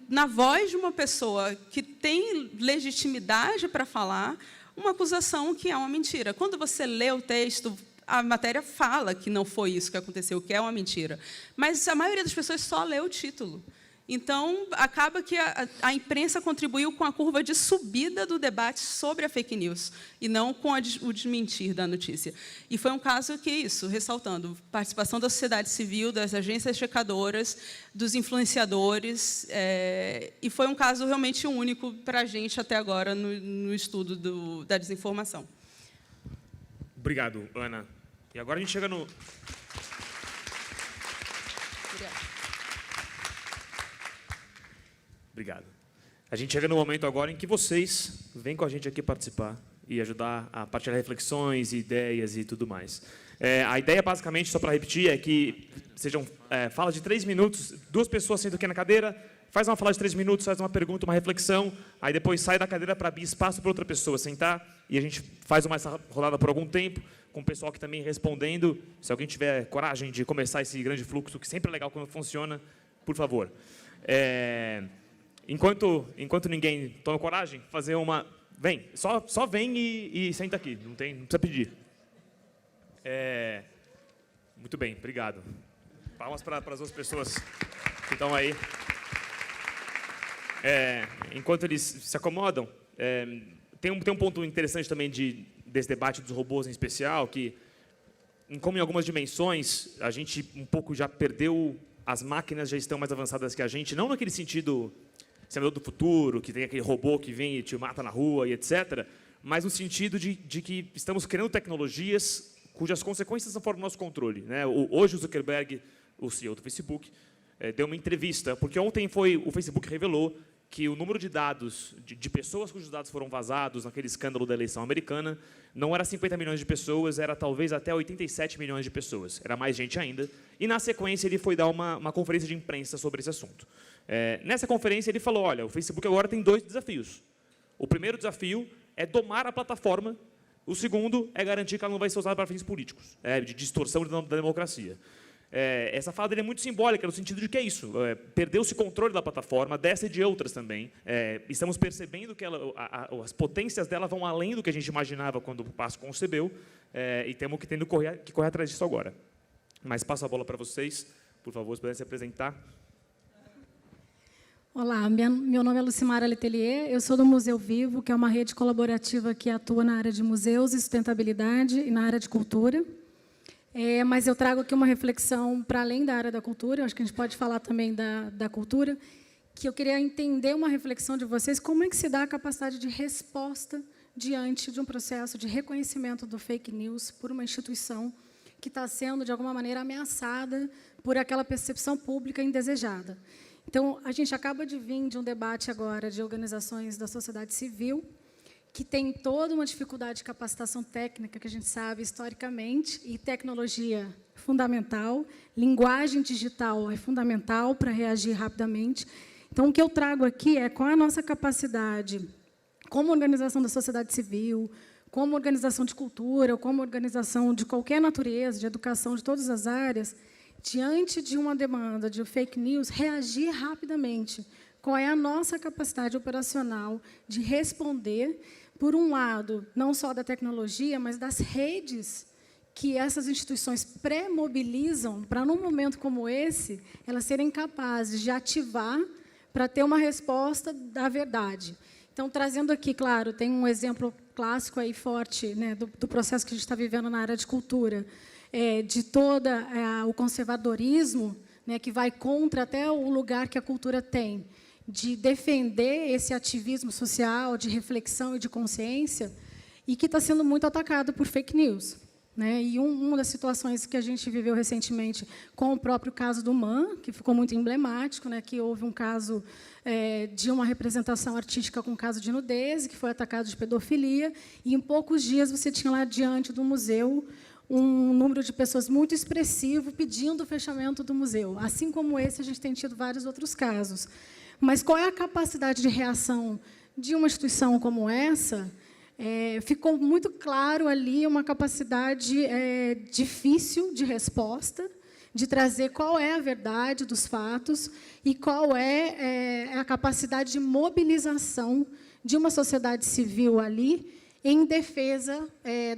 na voz de uma pessoa que tem legitimidade para falar uma acusação que é uma mentira. Quando você lê o texto, a matéria fala que não foi isso que aconteceu, que é uma mentira. Mas a maioria das pessoas só lê o título. Então, acaba que a imprensa contribuiu com a curva de subida do debate sobre a fake news, e não com o desmentir da notícia. E foi um caso que, isso, ressaltando, participação da sociedade civil, das agências checadoras, dos influenciadores, e foi um caso realmente único para a gente até agora no estudo da desinformação.
Obrigado, Ana. E agora a gente chega no... Obrigado. A gente chega no momento agora em que vocês vêm com a gente aqui participar e ajudar a partilhar reflexões, ideias e tudo mais. A ideia, basicamente, só para repetir, é que sejam falas de 3 minutos, 2 pessoas sentam aqui na cadeira, faz uma fala de 3 minutos, faz uma pergunta, uma reflexão, aí depois sai da cadeira para abrir espaço para outra pessoa sentar, e a gente faz uma rodada por algum tempo, com o pessoal que também respondendo. Se alguém tiver coragem de começar esse grande fluxo, que sempre é legal quando funciona, por favor. Enquanto ninguém toma coragem, fazer uma... Vem, só vem e senta aqui, não precisa pedir. Muito bem, obrigado. Palmas para as outras pessoas que estão aí. Enquanto eles se acomodam, tem um ponto interessante também desse debate dos robôs em especial, que, como em algumas dimensões, a gente um pouco já perdeu, as máquinas já estão mais avançadas que a gente, não naquele sentido... Senador do futuro, que tem aquele robô que vem e te mata na rua e etc., mas no sentido de que estamos criando tecnologias cujas consequências não foram do nosso controle. Né? Hoje o Zuckerberg, o CEO do Facebook, deu uma entrevista, porque ontem o Facebook revelou que o número de dados, de pessoas cujos dados foram vazados naquele escândalo da eleição americana, não era 50 milhões de pessoas, era talvez até 87 milhões de pessoas. Era mais gente ainda. E, na sequência, ele foi dar uma conferência de imprensa sobre esse assunto. Nessa conferência, ele falou, olha, o Facebook agora tem 2 desafios. O primeiro desafio é domar a plataforma. O segundo é garantir que ela não vai ser usada para fins políticos, de distorção da democracia. Essa fala dele é muito simbólica, no sentido de que é isso. Perdeu-se o controle da plataforma, dessa e de outras também. Estamos percebendo que as potências dela vão além do que a gente imaginava quando o PASSO concebeu, e temos que correr atrás disso agora. Mas passo a bola para vocês, por favor, se puderem se apresentar.
Olá, meu nome é Lucimara Letelier, eu sou do Museu Vivo, que é uma rede colaborativa que atua na área de museus e sustentabilidade e na área de cultura. Mas eu trago aqui uma reflexão para além da área da cultura, eu acho que a gente pode falar também da cultura, que eu queria entender uma reflexão de vocês, como é que se dá a capacidade de resposta diante de um processo de reconhecimento do fake news por uma instituição que está sendo, de alguma maneira, ameaçada por aquela percepção pública indesejada. Então, a gente acaba de vir de um debate agora de organizações da sociedade civil, que tem toda uma dificuldade de capacitação técnica, que a gente sabe historicamente, e tecnologia fundamental, linguagem digital é fundamental para reagir rapidamente. Então, o que eu trago aqui é qual é a nossa capacidade, como organização da sociedade civil, como organização de cultura, ou como organização de qualquer natureza, de educação, de todas as áreas, diante de uma demanda de fake news, reagir rapidamente. Qual é a nossa capacidade operacional de responder, por um lado, não só da tecnologia, mas das redes que essas instituições pré-mobilizam para, num momento como esse, elas serem capazes de ativar para ter uma resposta da verdade. Então, trazendo aqui, claro, tem um exemplo clássico aí forte, né, do processo que a gente está vivendo na área de cultura, de todo o conservadorismo, né, que vai contra até o lugar que a cultura tem, de defender esse ativismo social, de reflexão e de consciência, e que está sendo muito atacado por fake news. Né? E uma das situações que a gente viveu recentemente com o próprio caso do MAN, que ficou muito emblemático, né? Que houve um caso de uma representação artística com caso de nudez, que foi atacado de pedofilia, e em poucos dias você tinha lá diante do museu um número de pessoas muito expressivo pedindo o fechamento do museu. Assim como esse, a gente tem tido vários outros casos. Mas qual é a capacidade de reação de uma instituição como essa? Ficou muito claro ali uma capacidade difícil de resposta, de trazer qual é a verdade dos fatos e qual é a capacidade de mobilização de uma sociedade civil ali em defesa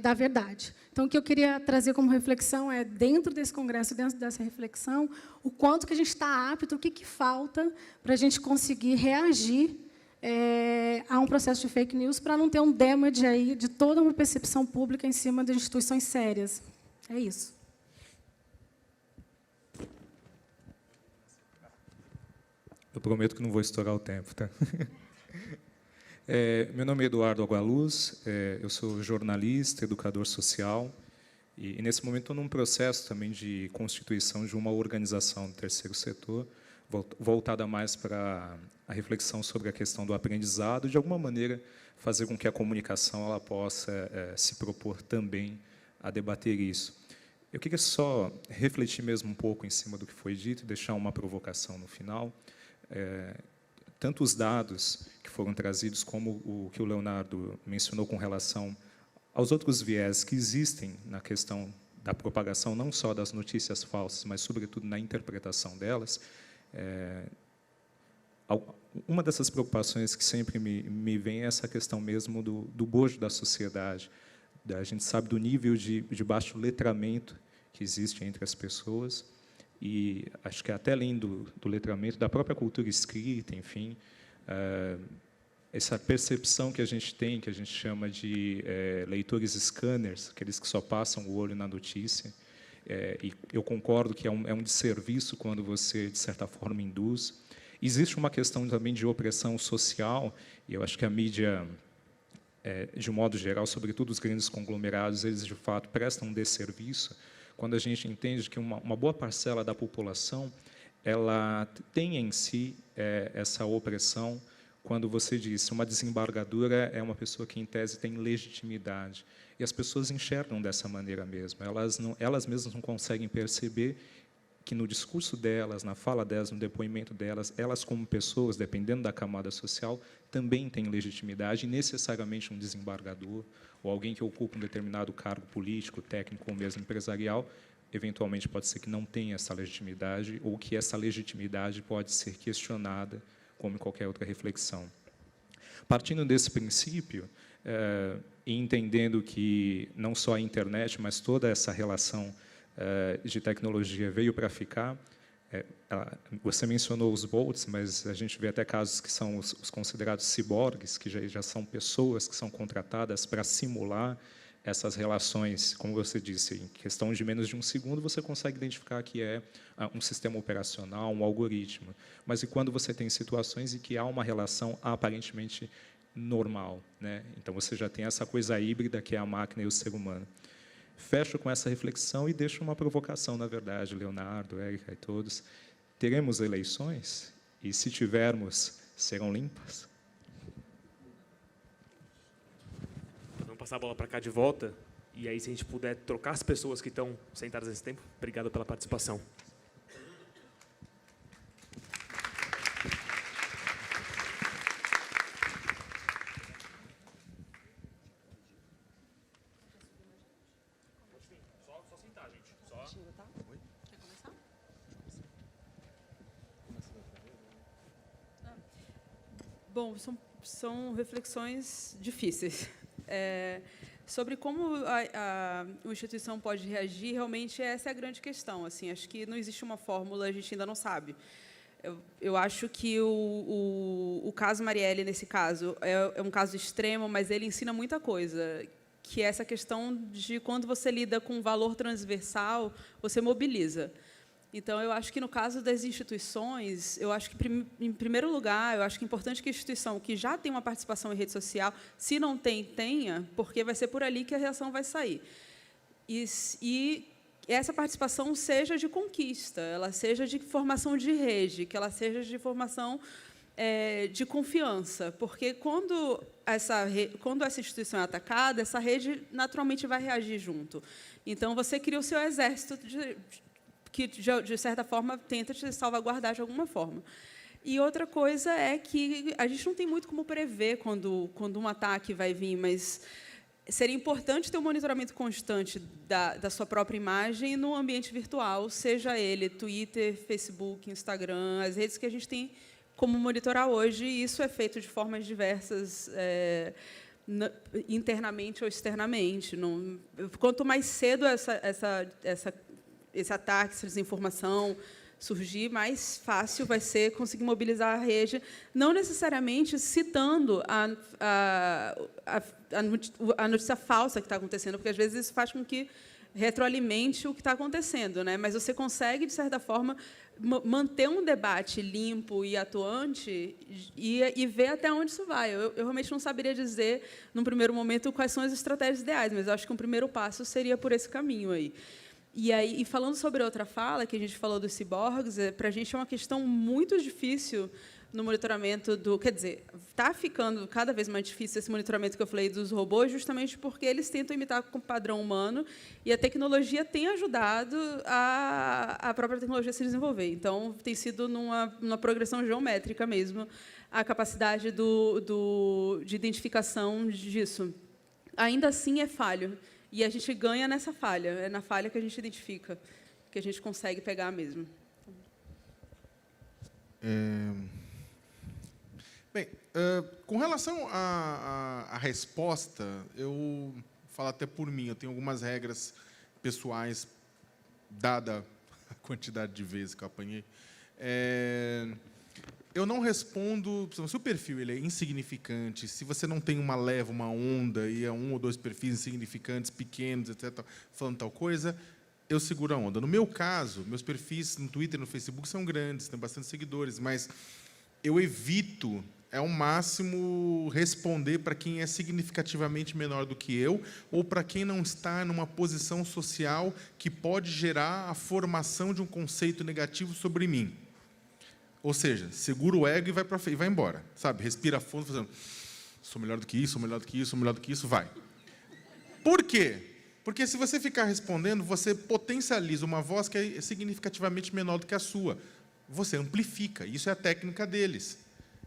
da verdade. Então, o que eu queria trazer como reflexão é, dentro desse congresso, dentro dessa reflexão, o quanto que a gente está apto, o que falta para a gente conseguir reagir a um processo de fake news para não ter um damage aí de toda uma percepção pública em cima de instituições sérias. É isso.
Eu prometo que não vou estourar o tempo, tá? Meu nome é Eduardo Agualuz, eu sou jornalista, educador social, e nesse momento estou num processo também de constituição de uma organização do terceiro setor, voltada mais para a reflexão sobre a questão do aprendizado, de alguma maneira fazer com que a comunicação ela possa se propor também a debater isso. Eu queria só refletir mesmo um pouco em cima do que foi dito e deixar uma provocação no final. Tanto os dados que foram trazidos, como o que o Leonardo mencionou com relação aos outros viés que existem na questão da propagação, não só das notícias falsas, mas, sobretudo, na interpretação delas. Uma dessas preocupações que sempre me vem é essa questão mesmo do bojo da sociedade. A gente sabe do nível de baixo letramento que existe entre as pessoas, e acho que até além do letramento, da própria cultura escrita, enfim, essa percepção que a gente tem, que a gente chama de leitores scanners, aqueles que só passam o olho na notícia, e eu concordo que é um desserviço quando você, de certa forma, induz. Existe uma questão também de opressão social, e eu acho que a mídia, de um modo geral, sobretudo os grandes conglomerados, eles, de fato, prestam um desserviço, quando a gente entende que uma boa parcela da população ela tem em si essa opressão, quando você diz uma desembargadora é uma pessoa que, em tese, tem legitimidade. E as pessoas enxergam dessa maneira mesmo. Elas mesmas não conseguem perceber que, no discurso delas, na fala delas, no depoimento delas, elas, como pessoas, dependendo da camada social, também têm legitimidade, e necessariamente um desembargador, ou alguém que ocupa um determinado cargo político, técnico ou mesmo empresarial, eventualmente pode ser que não tenha essa legitimidade, ou que essa legitimidade pode ser questionada, como em qualquer outra reflexão. Partindo desse princípio, e entendendo que não só a internet, mas toda essa relação de tecnologia veio para ficar, você mencionou os bots, mas a gente vê até casos que são os considerados ciborgues, que já são pessoas que são contratadas para simular essas relações. Como você disse, em questão de menos de um segundo, você consegue identificar que é um sistema operacional, um algoritmo. Mas e quando você tem situações em que há uma relação aparentemente normal, né? Então, você já tem essa coisa híbrida que é a máquina e o ser humano. Fecho com essa reflexão e deixo uma provocação, na verdade, Leonardo, Érica e todos. Teremos eleições? E, se tivermos, serão limpas?
Vamos passar a bola para cá de volta. E aí, se a gente puder trocar as pessoas que estão sentadas nesse tempo. Obrigado pela participação.
Bom, são reflexões difíceis. Sobre como a instituição pode reagir, realmente essa é a grande questão. Assim, acho que não existe uma fórmula, a gente ainda não sabe. eu acho que o caso Marielle, nesse caso, é um caso extremo, mas ele ensina muita coisa, que é essa questão de quando você lida com um valor transversal, você mobiliza. Então, eu acho que, no caso das instituições, eu acho que, em primeiro lugar, eu acho que é importante que a instituição que já tem uma participação em rede social, se não tem, tenha, porque vai ser por ali que a reação vai sair. E essa participação seja de conquista, ela seja de formação de rede, que ela seja de formação de confiança, porque quando essa instituição é atacada, essa rede naturalmente vai reagir junto. Então, você cria o seu exército que, de certa forma, tenta te salvaguardar de alguma forma. E outra coisa é que a gente não tem muito como prever quando um ataque vai vir, mas seria importante ter um monitoramento constante da sua própria imagem no ambiente virtual, seja ele Twitter, Facebook, Instagram, as redes que a gente tem como monitorar hoje, e isso é feito de formas diversas, internamente ou externamente. Quanto mais cedo esse ataque, essa desinformação surgir, mais fácil vai ser conseguir mobilizar a rede, não necessariamente citando a notícia falsa que está acontecendo, porque, às vezes, isso faz com que retroalimente o que está acontecendo, né? Mas você consegue, de certa forma, manter um debate limpo e atuante e ver até onde isso vai. Eu realmente não saberia dizer, num primeiro momento, quais são as estratégias ideais, mas eu acho que um primeiro passo seria por esse caminho aí. E falando sobre outra fala, que a gente falou dos ciborgues, para a gente é uma questão muito difícil no monitoramento do... Quer dizer, está ficando cada vez mais difícil esse monitoramento que eu falei dos robôs, justamente porque eles tentam imitar o padrão humano e a tecnologia tem ajudado a própria tecnologia a se desenvolver. Então, tem sido numa progressão geométrica mesmo a capacidade de identificação disso. Ainda assim, é falho. E a gente ganha nessa falha. É na falha que a gente identifica, que a gente consegue pegar mesmo.
Bem, com relação à resposta, eu falo até por mim, eu tenho algumas regras pessoais, dada a quantidade de vezes que eu apanhei. Eu não respondo... Se o perfil ele é insignificante, se você não tem uma leva, uma onda, e é 1 ou 2 perfis insignificantes, pequenos, etc., falando tal coisa, eu seguro a onda. No meu caso, meus perfis no Twitter e no Facebook são grandes, têm bastante seguidores, mas eu evito, ao máximo, responder para quem é significativamente menor do que eu ou para quem não está numa posição social que pode gerar a formação de um conceito negativo sobre mim. Ou seja, segura o ego e vai embora, sabe? Respira fundo, fazendo, sou melhor do que isso, sou melhor do que isso, sou melhor do que isso, vai. Por quê? Porque, se você ficar respondendo, você potencializa uma voz que é significativamente menor do que a sua. Você amplifica. Isso é a técnica deles,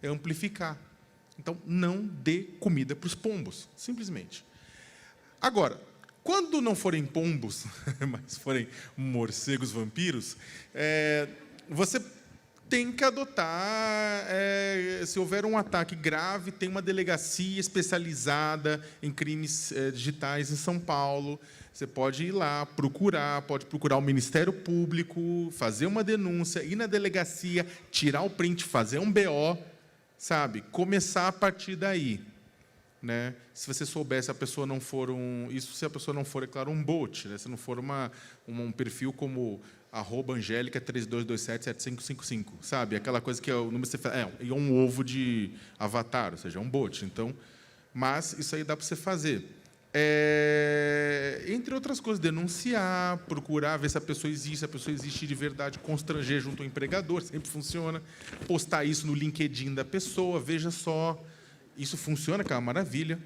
é amplificar. Então, não dê comida para os pombos, simplesmente. Agora, quando não forem pombos, mas forem morcegos vampiros, você tem que adotar, se houver um ataque grave, tem uma delegacia especializada em crimes digitais em São Paulo. Você pode ir lá, pode procurar o Ministério Público, fazer uma denúncia, ir na delegacia, tirar o print, fazer um BO, sabe? Começar a partir daí. Né? Se você souber, se a pessoa não for se a pessoa não for, é claro, um bot, né? Se não for um perfil como @angelica32277555, sabe? Aquela coisa que é o número que você fala, é um ovo de avatar, ou seja, é um bot. Então, mas isso aí dá para você fazer. Entre outras coisas, denunciar, procurar ver se a pessoa existe de verdade, constranger junto ao empregador, sempre funciona. Postar isso no LinkedIn da pessoa, veja só. Isso funciona, que é uma maravilha.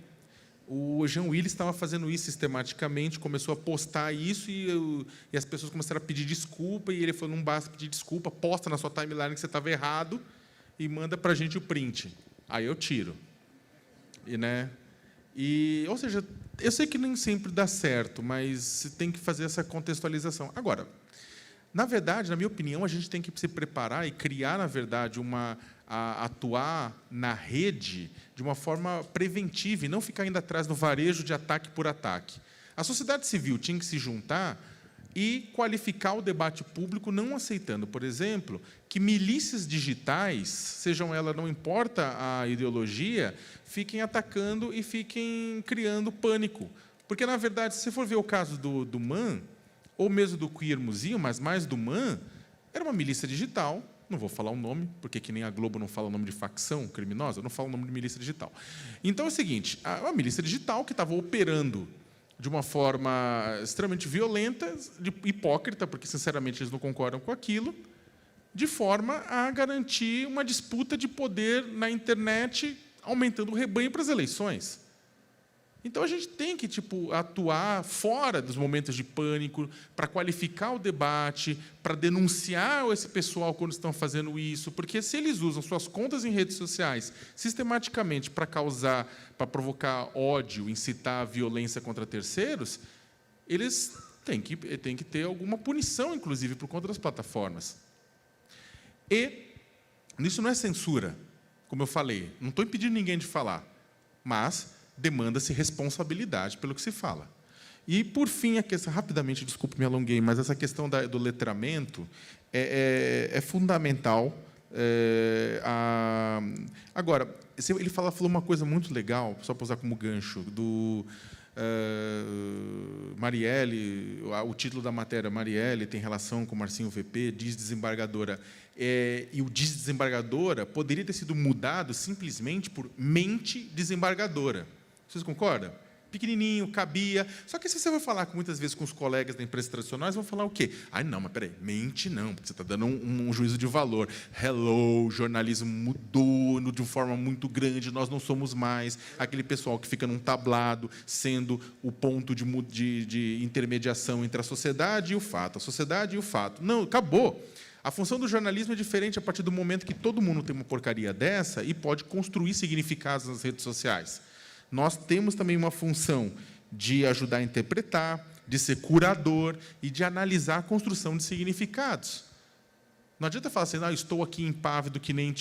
O Jean Willis estava fazendo isso sistematicamente, começou a postar isso e as pessoas começaram a pedir desculpa, e ele falou, não basta pedir desculpa, posta na sua timeline que você estava errado e manda para a gente o print. Aí eu tiro. Ou seja, eu sei que nem sempre dá certo, mas tem que fazer essa contextualização. Agora, na verdade, na minha opinião, a gente tem que se preparar e criar, na verdade, atuar na rede de uma forma preventiva e não ficar indo atrás do varejo de ataque por ataque. A sociedade civil tinha que se juntar e qualificar o debate público, não aceitando, por exemplo, que milícias digitais, sejam elas, não importa a ideologia, fiquem atacando e fiquem criando pânico. Porque, na verdade, se você for ver o caso do MAN, ou mesmo do Queer Museum, mas mais do MAN, era uma milícia digital, não vou falar o nome, porque que nem a Globo não fala o nome de facção criminosa, eu não falo o nome de milícia digital. Então, é o seguinte, a milícia digital que estava operando de uma forma extremamente violenta, hipócrita, porque, sinceramente, eles não concordam com aquilo, de forma a garantir uma disputa de poder na internet, aumentando o rebanho para as eleições. Então, a gente tem que atuar fora dos momentos de pânico, para qualificar o debate, para denunciar esse pessoal quando estão fazendo isso, porque se eles usam suas contas em redes sociais sistematicamente para provocar ódio, incitar a violência contra terceiros, eles têm que ter alguma punição, inclusive, por conta das plataformas. E isso não é censura, como eu falei, não estou impedindo ninguém de falar, mas demanda-se responsabilidade pelo que se fala. E, por fim, a questão, rapidamente, desculpe, me alonguei, mas essa questão do letramento é fundamental. Agora, ele falou uma coisa muito legal, só para usar como gancho, do Marielle, o título da matéria, Marielle tem relação com Marcinho VP, diz desembargadora. E o diz desembargadora poderia ter sido mudado simplesmente por mente desembargadora. Vocês concordam? Pequenininho, cabia. Só que se você vai falar muitas vezes com os colegas da imprensa tradicional, eles vão falar o quê? Ai, não, mas peraí, mente não, porque você está dando um juízo de valor. Hello, o jornalismo mudou de uma forma muito grande, nós não somos mais aquele pessoal que fica num tablado, sendo o ponto de intermediação entre a sociedade e o fato. A sociedade e o fato. Não, acabou. A função do jornalismo é diferente a partir do momento que todo mundo tem uma porcaria dessa e pode construir significados nas redes sociais. Nós temos também uma função de ajudar a interpretar, de ser curador e de analisar a construção de significados. Não adianta falar assim, estou aqui impávido, que nem,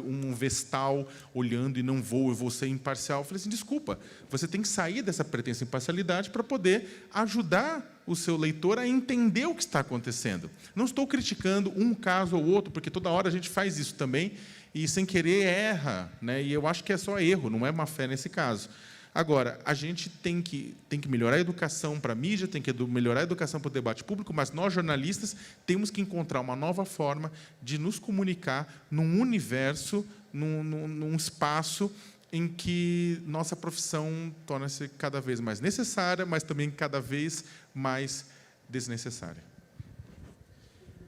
um vestal olhando e não vou, eu vou ser imparcial. Eu falei assim, desculpa, você tem que sair dessa pretensa imparcialidade para poder ajudar o seu leitor a entender o que está acontecendo. Não estou criticando um caso ou outro, porque toda hora a gente faz isso também, e, sem querer, erra, né? E eu acho que é só erro, não é má fé nesse caso. Agora, a gente tem que melhorar a educação para a mídia, tem que melhorar a educação para o debate público, mas nós, jornalistas, temos que encontrar uma nova forma de nos comunicar num universo, num espaço em que nossa profissão torna-se cada vez mais necessária, mas também cada vez mais desnecessária.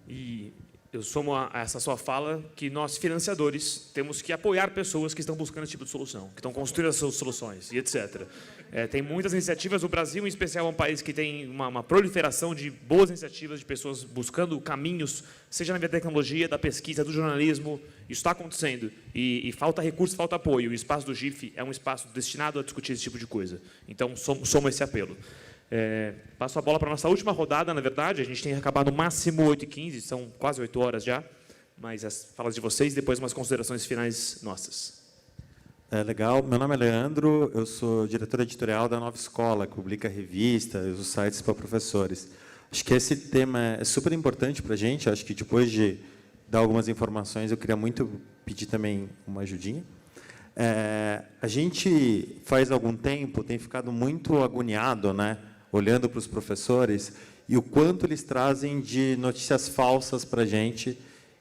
E eu somo a essa sua fala que nós, financiadores, temos que apoiar pessoas que estão buscando esse tipo de solução, que estão construindo as suas soluções, e etc. Tem muitas iniciativas. O Brasil, em especial, é um país que tem uma proliferação de boas iniciativas, de pessoas buscando caminhos, seja na via da tecnologia, da pesquisa, do jornalismo. Isso está acontecendo. E falta recurso, falta apoio. O espaço do GIF é um espaço destinado a discutir esse tipo de coisa. Então, somo esse apelo. Passo a bola para a nossa última rodada, na verdade. A gente tem acabado no máximo 8h15, são quase 8 horas já. Mas as falas de vocês e depois umas considerações finais nossas.
Legal. Meu nome é Leandro, eu sou diretor editorial da Nova Escola, que publica revistas, os sites para professores. Acho que esse tema é super importante para a gente. Acho que, depois de dar algumas informações, eu queria muito pedir também uma ajudinha. A gente, faz algum tempo, tem ficado muito agoniado, né, olhando para os professores e o quanto eles trazem de notícias falsas para a gente,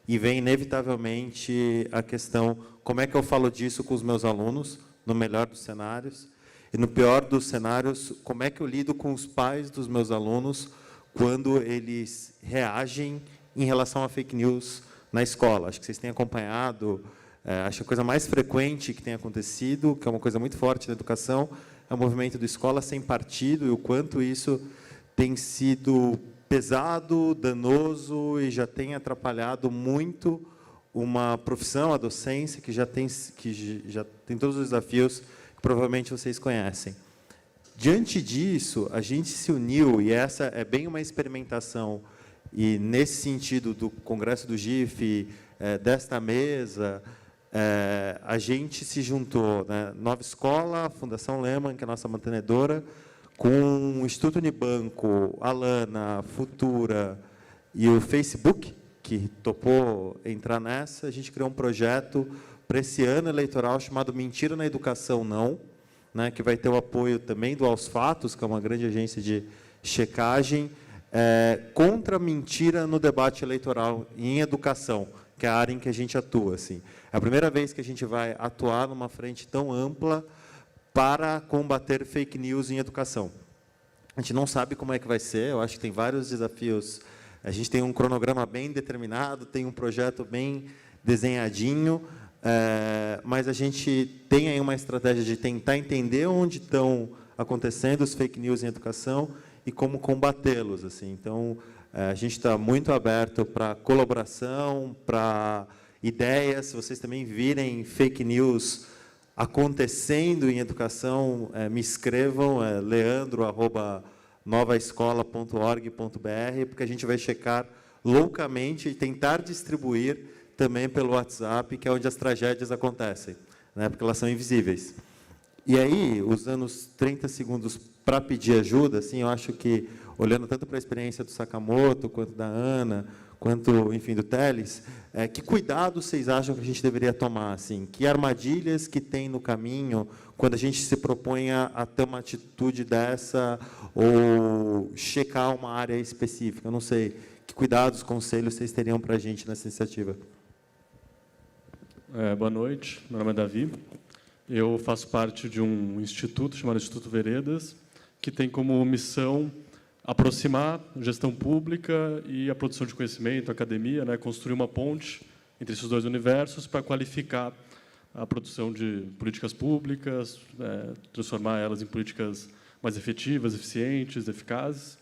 e vem, inevitavelmente, a questão: como é que eu falo disso com os meus alunos, no melhor dos cenários, e, no pior dos cenários, como é que eu lido com os pais dos meus alunos quando eles reagem em relação a fake news na escola. Acho que vocês têm acompanhado, acho que a coisa mais frequente que tem acontecido, que é uma coisa muito forte na educação, é o movimento do Escola Sem Partido, e o quanto isso tem sido pesado, danoso e já tem atrapalhado muito uma profissão, a docência, que já tem todos os desafios que provavelmente vocês conhecem. Diante disso, a gente se uniu, e essa é bem uma experimentação, e nesse sentido do Congresso do GIF, desta mesa, a gente se juntou, né, Nova Escola, Fundação Lehman, que é a nossa mantenedora, com o Instituto Unibanco, a Lana, a Futura e o Facebook, que topou entrar nessa, a gente criou um projeto para esse ano eleitoral chamado Mentira na Educação Não, né, que vai ter o apoio também do Aos Fatos, que é uma grande agência de checagem, contra a mentira no debate eleitoral em educação, que é a área em que a gente atua. Assim. É a primeira vez que a gente vai atuar numa frente tão ampla para combater fake news em educação. A gente não sabe como é que vai ser, eu acho que tem vários desafios. A gente tem um cronograma bem determinado, tem um projeto bem desenhadinho, mas a gente tem aí uma estratégia de tentar entender onde estão acontecendo os fake news em educação e como combatê-los. Assim. Então, a gente está muito aberto para colaboração, para ideias. Se vocês também virem fake news acontecendo em educação, me escrevam, leandro@novaescola.org.br, porque a gente vai checar loucamente e tentar distribuir também pelo WhatsApp, que é onde as tragédias acontecem, né, porque elas são invisíveis. E aí, usando os 30 segundos para pedir ajuda, assim, eu acho que, olhando tanto para a experiência do Sakamoto, quanto da Ana, quanto, enfim, do Teles, que cuidados vocês acham que a gente deveria tomar? Assim? Que armadilhas que tem no caminho quando a gente se propõe a ter uma atitude dessa ou checar uma área específica? Eu não sei. Que cuidados, conselhos vocês teriam para a gente nessa iniciativa?
Boa noite, meu nome é Davi. Eu faço parte de um instituto chamado Instituto Veredas, que tem como missão aproximar a gestão pública e a produção de conhecimento, a academia, né, construir uma ponte entre esses dois universos para qualificar a produção de políticas públicas, transformar elas em políticas mais efetivas, eficientes, eficazes.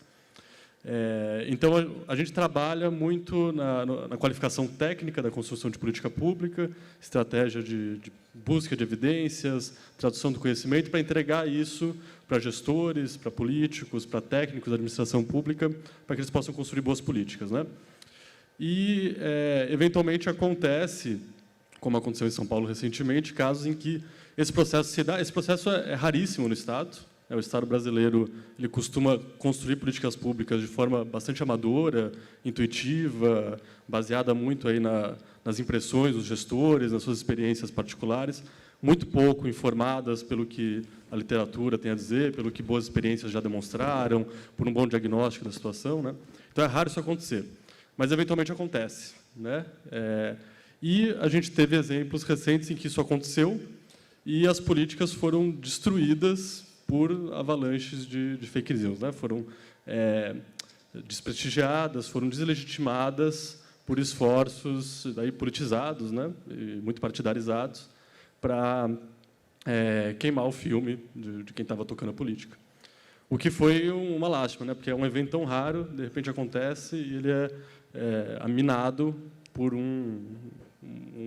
Então, a gente trabalha muito na qualificação técnica da construção de política pública, estratégia de busca de evidências, tradução do conhecimento, para entregar isso para gestores, para políticos, para técnicos da administração pública, para que eles possam construir boas políticas, né? E, eventualmente, acontece, como aconteceu em São Paulo recentemente, casos em que esse processo se dá. Esse processo é raríssimo no Estado. O Estado brasileiro ele costuma construir políticas públicas de forma bastante amadora, intuitiva, baseada muito aí nas impressões dos gestores, nas suas experiências particulares, muito pouco informadas pelo que a literatura tem a dizer, pelo que boas experiências já demonstraram, por um bom diagnóstico da situação, né? Então, é raro isso acontecer, mas, eventualmente, acontece, né? E a gente teve exemplos recentes em que isso aconteceu e as políticas foram destruídas por avalanches de fake news, né? Foram desprestigiadas, foram deslegitimadas por esforços daí politizados, né? E muito partidarizados, para queimar o filme de quem estava tocando a política. O que foi uma lástima, né? Porque é um evento tão raro, de repente acontece e ele é aminado por um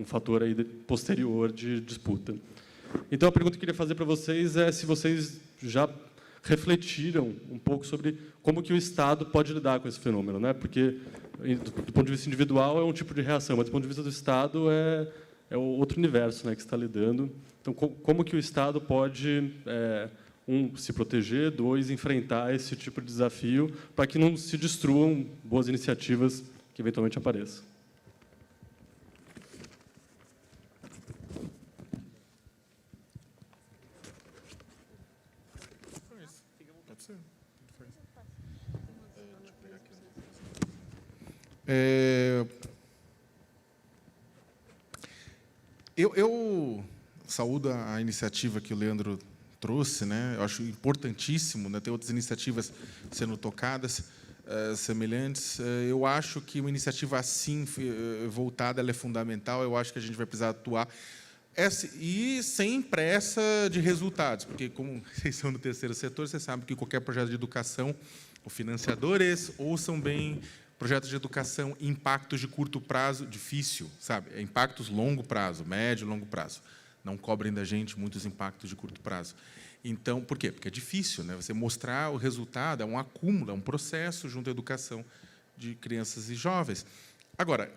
fator aí posterior de disputa. Então, a pergunta que eu queria fazer para vocês é se vocês já refletiram um pouco sobre como que o Estado pode lidar com esse fenômeno, né? Porque, do ponto de vista individual, é um tipo de reação, mas, do ponto de vista do Estado, é outro universo, né, que está lidando. Então, como que o Estado pode, se proteger, dois, enfrentar esse tipo de desafio para que não se destruam boas iniciativas que, eventualmente, apareçam?
Eu saúdo a iniciativa que o Leandro trouxe, né? Eu acho importantíssimo, né, ter outras iniciativas sendo tocadas semelhantes. Eu acho que uma iniciativa assim voltada, ela é fundamental. Eu acho que a gente vai precisar atuar e sem pressa de resultados, porque, como vocês são do terceiro setor, vocês sabem que qualquer projeto de educação, os financiadores ouçam bem. Projetos de educação, impactos de curto prazo, difícil, sabe? Impactos longo prazo, médio, longo prazo. Não cobrem da gente muitos impactos de curto prazo. Então, por quê? Porque é difícil, né? Você mostrar o resultado, é um acúmulo, é um processo junto à educação de crianças e jovens. Agora,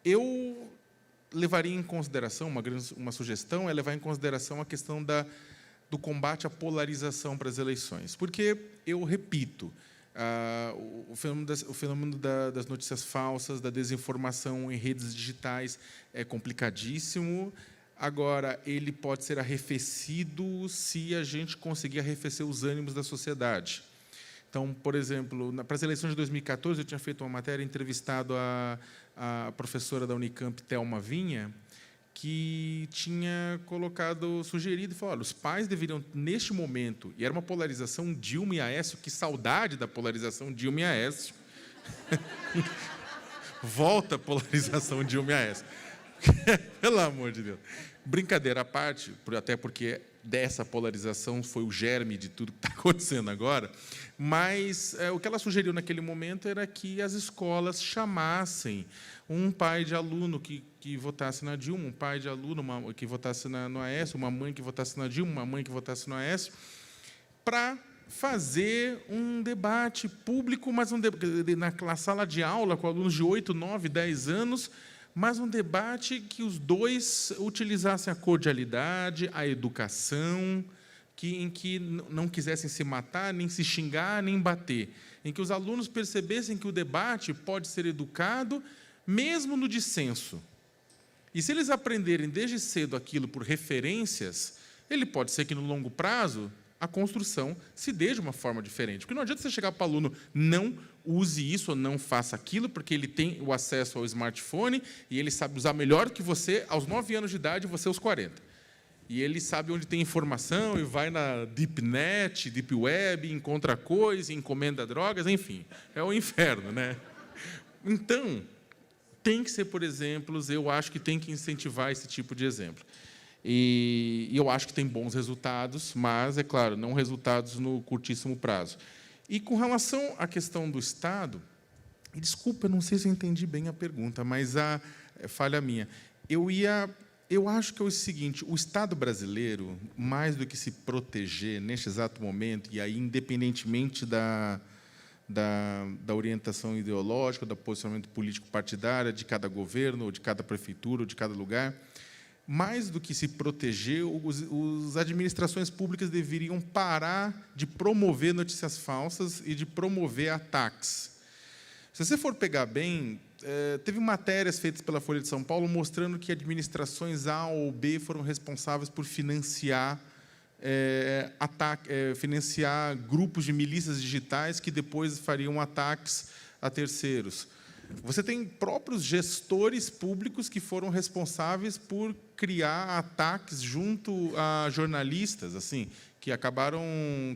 eu levaria em consideração, uma sugestão é levar em consideração a questão do combate à polarização para as eleições. Porque, eu repito, o fenômeno das notícias falsas, da desinformação em redes digitais é complicadíssimo. Agora, ele pode ser arrefecido se a gente conseguir arrefecer os ânimos da sociedade. Então, por exemplo, para as eleições de 2014, eu tinha feito uma matéria, entrevistado a professora da Unicamp, Thelma Vinha, que tinha sugerido, falou, olha, os pais deveriam, neste momento, e era uma polarização Dilma e Aécio, que saudade da polarização Dilma e Aécio. Volta a polarização Dilma e Aécio. Pelo amor de Deus. Brincadeira à parte, até porque dessa polarização foi o germe de tudo que está acontecendo agora, mas o que ela sugeriu naquele momento era que as escolas chamassem um pai de aluno que votasse na Dilma, um pai de aluno que votasse no Aécio, uma mãe que votasse na Dilma, uma mãe que votasse no Aécio, para fazer um debate público, mas na sala de aula, com alunos de 8, 9, 10 anos, mas um debate que os dois utilizassem a cordialidade, a educação, em que não quisessem se matar, nem se xingar, nem bater, em que os alunos percebessem que o debate pode ser educado, mesmo no dissenso. E se eles aprenderem desde cedo aquilo por referências, ele pode ser que, no longo prazo, a construção se dê de uma forma diferente. Porque não adianta você chegar para o aluno, não use isso ou não faça aquilo, porque ele tem o acesso ao smartphone e ele sabe usar melhor que você aos 9 anos de idade e você aos 40. E ele sabe onde tem informação e vai na Deep Net, Deep Web, encontra coisa, encomenda drogas, enfim, é o inferno, né? Então, tem que ser, por exemplos, eu acho que tem que incentivar esse tipo de exemplo. E eu acho que tem bons resultados, mas, é claro, não resultados no curtíssimo prazo. E, com relação à questão do Estado, e desculpa, não sei se eu entendi bem a pergunta, mas falha minha. Eu acho que é o seguinte, o Estado brasileiro, mais do que se proteger neste exato momento, e aí, independentemente da orientação ideológica, do posicionamento político partidário de cada governo, ou de cada prefeitura, ou de cada lugar, mais do que se proteger, as administrações públicas deveriam parar de promover notícias falsas e de promover ataques. Se você for pegar bem, teve matérias feitas pela Folha de São Paulo mostrando que administrações A ou B foram responsáveis por financiar financiar grupos de milícias digitais que depois fariam ataques a terceiros. Você tem próprios gestores públicos que foram responsáveis por criar ataques junto a jornalistas, assim, que acabaram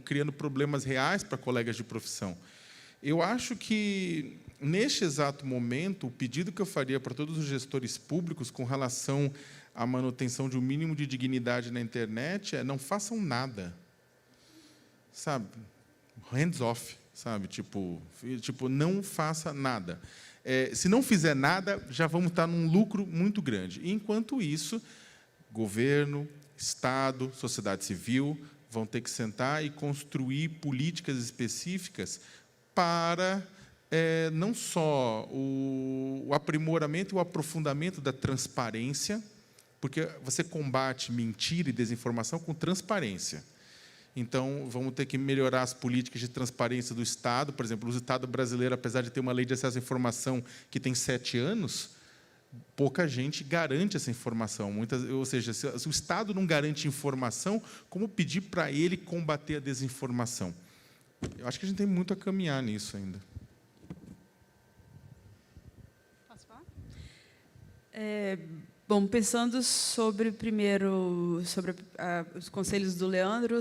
criando problemas reais para colegas de profissão. Eu acho que, neste exato momento, o pedido que eu faria para todos os gestores públicos com relação à manutenção de um mínimo de dignidade na internet é não façam nada. Sabe? Hands off, sabe? Tipo, não faça nada. Se não fizer nada, já vamos estar num lucro muito grande. E, enquanto isso, governo, Estado, sociedade civil vão ter que sentar e construir políticas específicas para não só o aprimoramento e o aprofundamento da transparência, porque você combate mentira e desinformação com transparência. Então, vamos ter que melhorar as políticas de transparência do Estado. Por exemplo, o Estado brasileiro, apesar de ter uma lei de acesso à informação que tem 7 anos, pouca gente garante essa informação. Ou seja, se o Estado não garante informação, como pedir para ele combater a desinformação? Eu acho que a gente tem muito a caminhar nisso ainda.
Posso falar? Bom, pensando sobre, primeiro, sobre os conselhos do Leandro,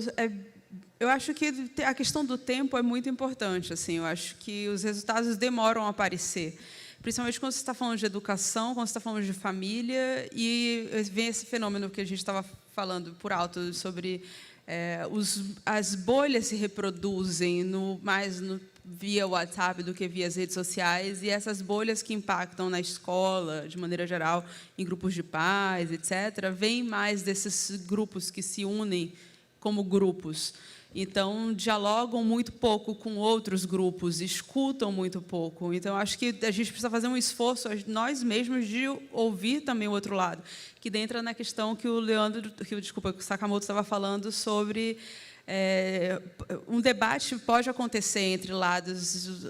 eu acho que a questão do tempo é muito importante. Assim, eu acho que os resultados demoram a aparecer, principalmente quando você está falando de educação, quando você está falando de família, e vem esse fenômeno que a gente estava falando por alto sobre as bolhas se reproduzem mais via WhatsApp do que via as redes sociais, e essas bolhas que impactam na escola, de maneira geral, em grupos de pais, etc., vêm mais desses grupos que se unem como grupos. Então, dialogam muito pouco com outros grupos, escutam muito pouco. Então, acho que a gente precisa fazer um esforço, nós mesmos, de ouvir também o outro lado, que entra na questão que o Sakamoto estava falando sobre um debate pode acontecer entre lados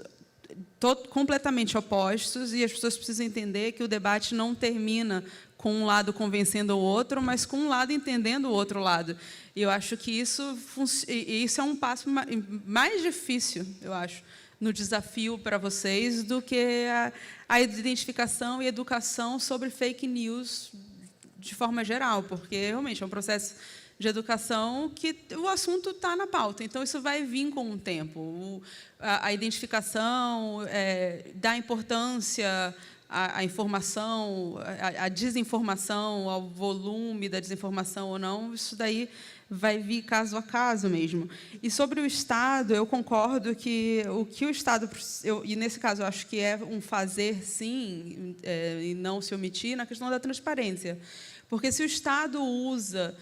completamente opostos, e as pessoas precisam entender que o debate não termina com um lado convencendo o outro, mas com um lado entendendo o outro lado. E eu acho que isso é um passo mais difícil, eu acho, no desafio para vocês, do que a identificação e educação sobre fake news de forma geral, porque, realmente, é um processo de educação que o assunto está na pauta. Então, isso vai vir com o tempo. A identificação da importância à informação, à desinformação, ao volume da desinformação ou não, isso daí vai vir caso a caso mesmo. E sobre o Estado, eu concordo que o Estado, e nesse caso eu acho que é um fazer, sim, e não se omitir, na questão da transparência. Porque se o Estado usa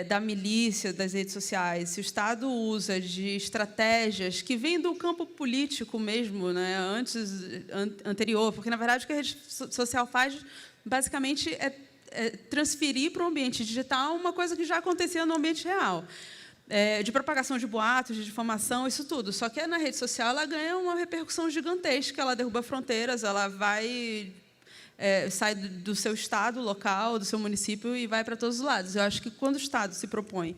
da milícia, das redes sociais, se o Estado usa de estratégias que vêm do campo político mesmo, né, anterior, porque, na verdade, o que a rede social faz, basicamente, é transferir para o ambiente digital uma coisa que já acontecia no ambiente real, de propagação de boatos, de difamação, isso tudo. Só que na rede social ela ganha uma repercussão gigantesca, ela derruba fronteiras, ela sai do seu estado local, do seu município, e vai para todos os lados. Eu acho que, quando o Estado se propõe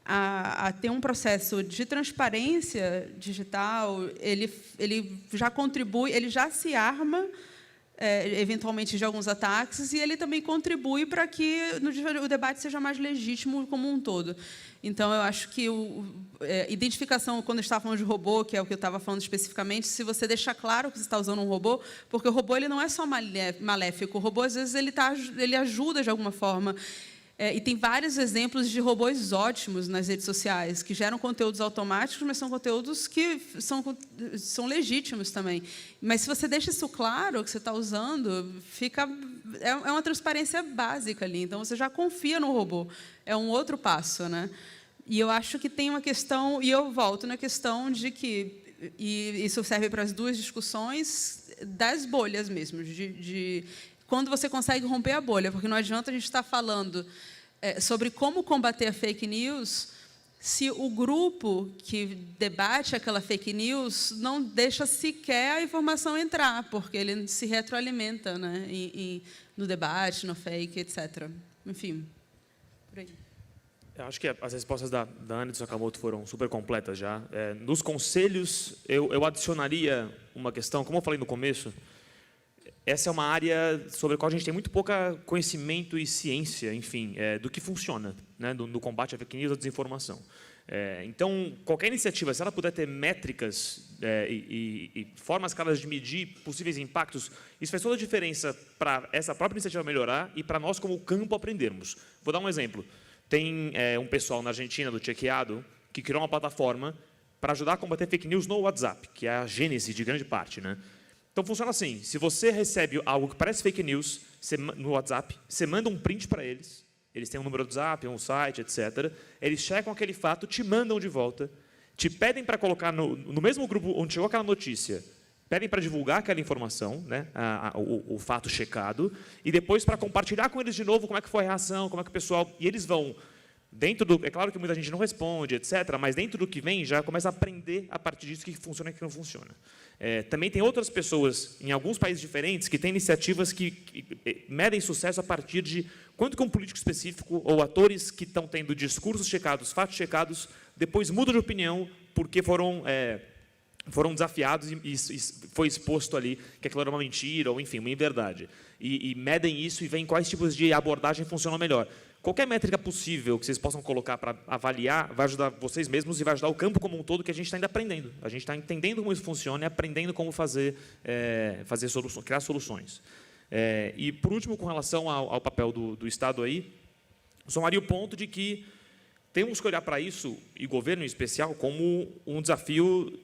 a ter um processo de transparência digital, ele já contribui, ele já se arma, eventualmente, de alguns ataques, e ele também contribui para que o debate seja mais legítimo como um todo. Então, eu acho que identificação, quando eu estava falando de robô, que é o que eu estava falando especificamente, se você deixar claro que você está usando um robô, porque o robô ele não é só maléfico, o robô, às vezes, ele ajuda de alguma forma. E tem vários exemplos de robôs ótimos nas redes sociais, que geram conteúdos automáticos, mas são conteúdos que são legítimos também. Mas, se você deixa isso claro, o que você está usando, é uma transparência básica ali. Então, você já confia no robô. É um outro passo, né? E eu acho que tem uma questão, e eu volto na questão de que, e isso serve para as duas discussões, das bolhas mesmo, de quando você consegue romper a bolha, porque não adianta a gente estar falando sobre como combater a fake news se o grupo que debate aquela fake news não deixa sequer a informação entrar, porque ele se retroalimenta, né, no debate, no fake, etc. Enfim, por aí.
Eu acho que as respostas da Ana e do Sakamoto foram super completas já. Nos conselhos, eu adicionaria uma questão, como eu falei no começo. Essa é uma área sobre a qual a gente tem muito pouco conhecimento e ciência, enfim, do que funciona, né, no combate à fake news e à desinformação. Então, qualquer iniciativa, se ela puder ter métricas e formas claras de medir possíveis impactos, isso faz toda a diferença para essa própria iniciativa melhorar e para nós, como campo, aprendermos. Vou dar um exemplo. Tem um pessoal na Argentina, do Chequeado, que criou uma plataforma para ajudar a combater fake news no WhatsApp, que é a gênese de grande parte, né? Então, funciona assim. Se você recebe algo que parece fake news no WhatsApp, você manda um print para eles. Eles têm um número do WhatsApp, um site, etc. Eles checam aquele fato, te mandam de volta, te pedem para colocar no mesmo grupo onde chegou aquela notícia, pedem para divulgar aquela informação, né, o fato checado, e depois para compartilhar com eles de novo como é que foi a reação, como é que o pessoal... E eles vão... É claro que muita gente não responde, etc., mas dentro do que vem, já começa a aprender a partir disso o que funciona e o que não funciona. Também tem outras pessoas, em alguns países diferentes, que têm iniciativas que medem sucesso a partir de quanto que um político específico ou atores que estão tendo discursos checados, fatos checados, depois mudam de opinião porque foram desafiados e foi exposto ali que aquilo era uma mentira ou, enfim, uma inverdade. E medem isso e veem quais tipos de abordagem funcionam melhor. Qualquer métrica possível que vocês possam colocar para avaliar vai ajudar vocês mesmos e vai ajudar o campo como um todo, que a gente está ainda aprendendo. A gente está entendendo como isso funciona e aprendendo como criar soluções. E, por último, com relação ao papel do Estado aí, somaria o ponto de que temos que olhar para isso, e governo em especial, como um desafio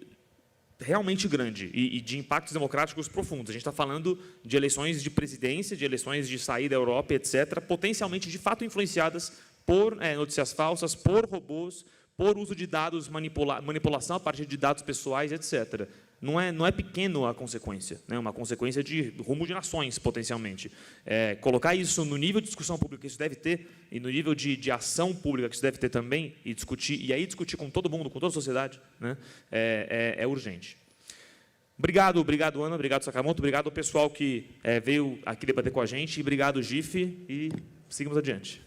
realmente grande e de impactos democráticos profundos. A gente está falando de eleições de presidência, de eleições de sair da Europa, etc., potencialmente, de fato, influenciadas por notícias falsas, por robôs, por uso de dados, manipulação a partir de dados pessoais, etc. Não é pequeno a consequência, né? Uma consequência de rumo de nações, potencialmente. Colocar isso no nível de discussão pública que isso deve ter, e no nível de ação pública que isso deve ter também, e aí discutir com todo mundo, com toda a sociedade, né? É urgente. Obrigado, Ana, obrigado, Sakamoto, obrigado ao pessoal que veio aqui debater com a gente, e obrigado, GIF, e seguimos adiante.